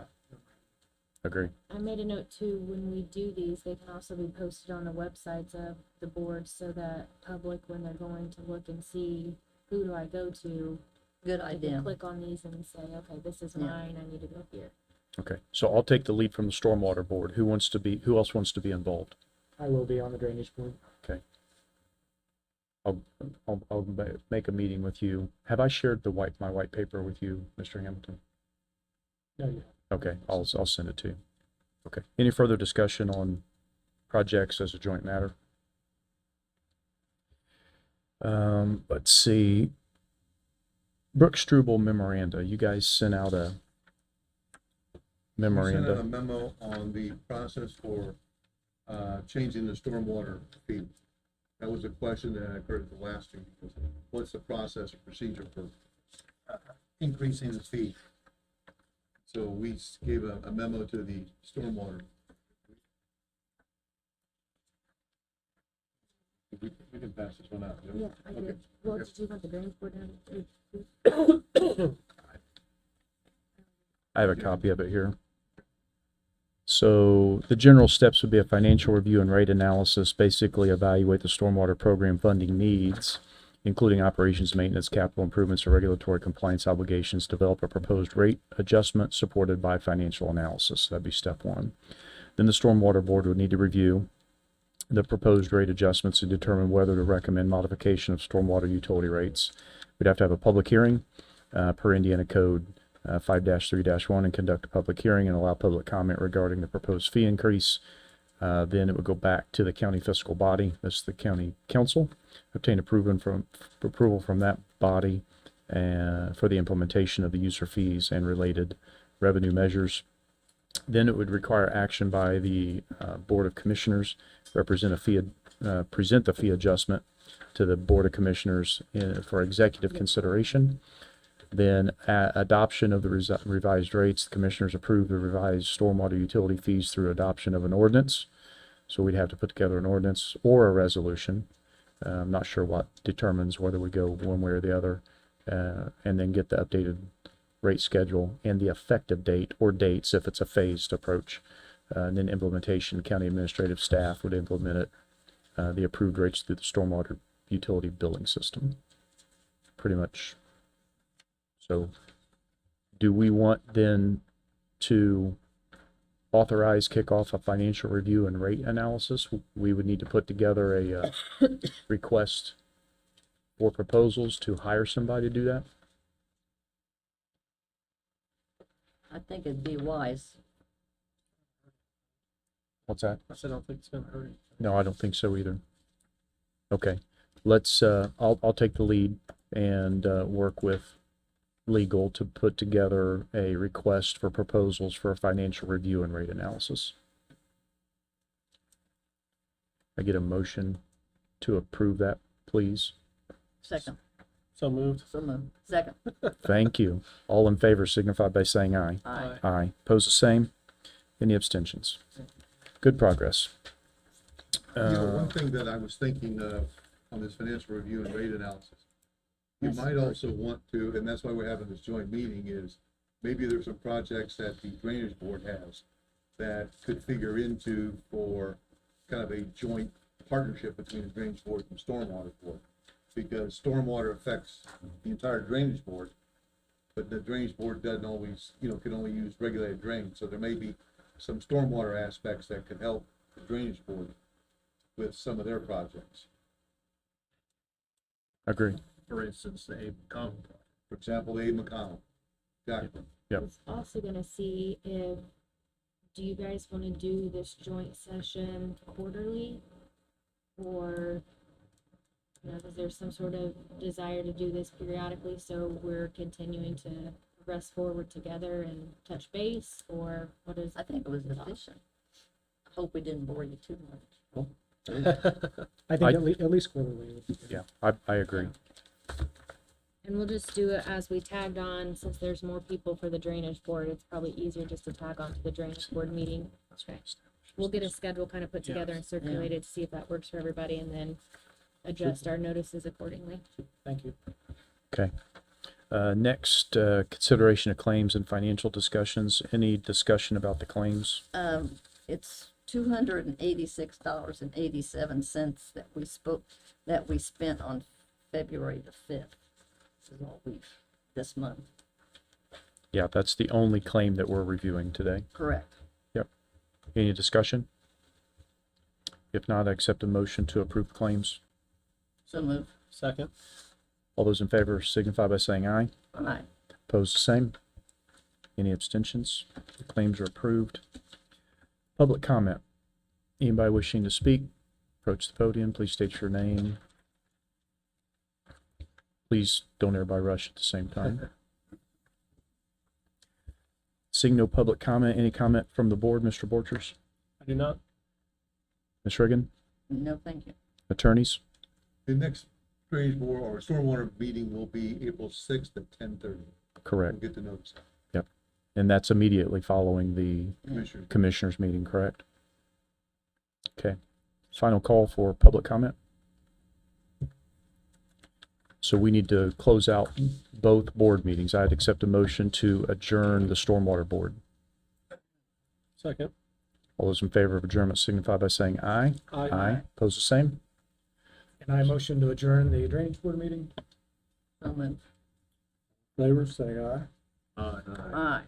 Agree. I made a note too, when we do these, they can also be posted on the websites of the board so that public, when they're going to look and see who do I go to, Good they idea. can click on these and say, okay, this is Yeah. mine, I need to go here. Okay. So I'll take the lead from the Stormwater Board. Who else wants to be involved? I will be on the Drainage Board. Okay. make a meeting with you. Have I shared my white paper with you, Mr. Hamilton? No, yeah. Okay, I'll send it to you. Okay. Any further discussion on projects as a joint matter? Let's see. Brooke Struble memoranda. You guys sent out a We sent out a memoranda. memo on the process for, changing the stormwater fee. That was a question that occurred at the last meeting. What's the process or procedure for increasing the fee? So we gave a memo to the stormwater. We can pass this one out. Yeah, I Okay. did. Well, Okay. did you want the drainage board down? I have a copy of it here. So the general steps would be a financial review and rate analysis, basically evaluate the stormwater program funding needs, including operations, maintenance, capital improvements, or regulatory compliance obligations, develop a proposed rate adjustment supported by financial analysis. That'd be step one. Then the stormwater board would need to review the proposed rate adjustments and determine whether to recommend modification of stormwater utility rates. We'd have to have a public hearing per Indiana Code 5-3-1 and conduct a public hearing and allow public comment regarding the proposed fee increase. Then it would go back to the county fiscal body, that's the county council, obtain approval from that body for the implementation of the user fees and related revenue measures. Then it would require action by the Board of Commissioners, present the fee adjustment to the Board of Commissioners for executive consideration. Then adoption of the revised rates, the commissioners approve the revised stormwater utility fees through adoption of an ordinance. So we'd have to put together an ordinance or a resolution. I'm not sure what determines whether we go one way or the other, and then get the updated rate schedule and the effective date or dates if it's a phased approach. And then implementation, county administrative staff would implement it, the approved rates through the stormwater utility billing system. Pretty much. So do we want then to authorize kickoff a financial review and rate analysis? We would need to put together a request for proposals to hire somebody to do that. I think it'd be wise. What's that? I said, I don't think it's gonna hurt. No, I don't think so either. Okay, let's, I'll take the lead and work with legal to put together a request for proposals for a financial review and rate analysis. I get a motion to approve that, please. Second. So moved. So moved. Second. Thank you. All in favor signify by saying aye. Aye. Aye. Pose the same. Any abstentions? Good progress. One thing that I was thinking of on this financial review and rate analysis, you might also want to, and that's why we're having this joint meeting, is maybe there's some projects that the drainage board has that could figure into for kind of a joint partnership between the drainage board and stormwater board. Because stormwater affects the entire drainage board, but the drainage board doesn't always, can only use regulated drains. So there may be some stormwater aspects that could help the drainage board with some of their projects. Agree. For instance, the Abe McConnell. For example, Abe McConnell. Exactly. Yep. I was also gonna see if, do you guys wanna do this joint session quarterly? Or, is there some sort of desire to do this periodically, so we're continuing to progress forward together and touch base, or what is? I think it was efficient. I hope we didn't bore you too much. I think at least quarterly would be good. Yeah, I agree. And we'll just do it as we tagged on, since there's more people for the drainage board, it's probably easier just to tag on to the drainage board meeting. Okay. We'll get a schedule kind of put together and circulated to see if that works for everybody, and then adjust our notices accordingly. Thank you. Okay. Next, consideration of claims and financial discussions. Any discussion about the claims? It's $286.87 that we spent on February the 5th. This is all this month. Yeah, that's the only claim that we're reviewing today. Correct. Yep. Any discussion? If not, I accept a motion to approve claims. So moved. Second. All those in favor signify by saying aye. Aye. Opposed, the same. Any abstentions? The claims are approved. Public comment. Anybody wishing to speak, approach the podium. Please state your name. Please don't everybody rush at the same time. Seeing no public comment, any comment from the board, Mr. Borchers? I do not. Ms. Riggin? No, thank you. Attorneys? The next drainage board or stormwater meeting will be April 6th at 10:30. Correct. We'll get the notice. And that's immediately following the Commissioner. commissioners meeting, correct? Okay. Final call for public comment. So we need to close out both board meetings. I'd accept a motion to adjourn the Stormwater Board. Second. All those in favor of adjournment signify by saying aye. Aye. Pose the same. And I motion to adjourn the drainage board meeting. So moved. Favor, say aye. Uh, Aye.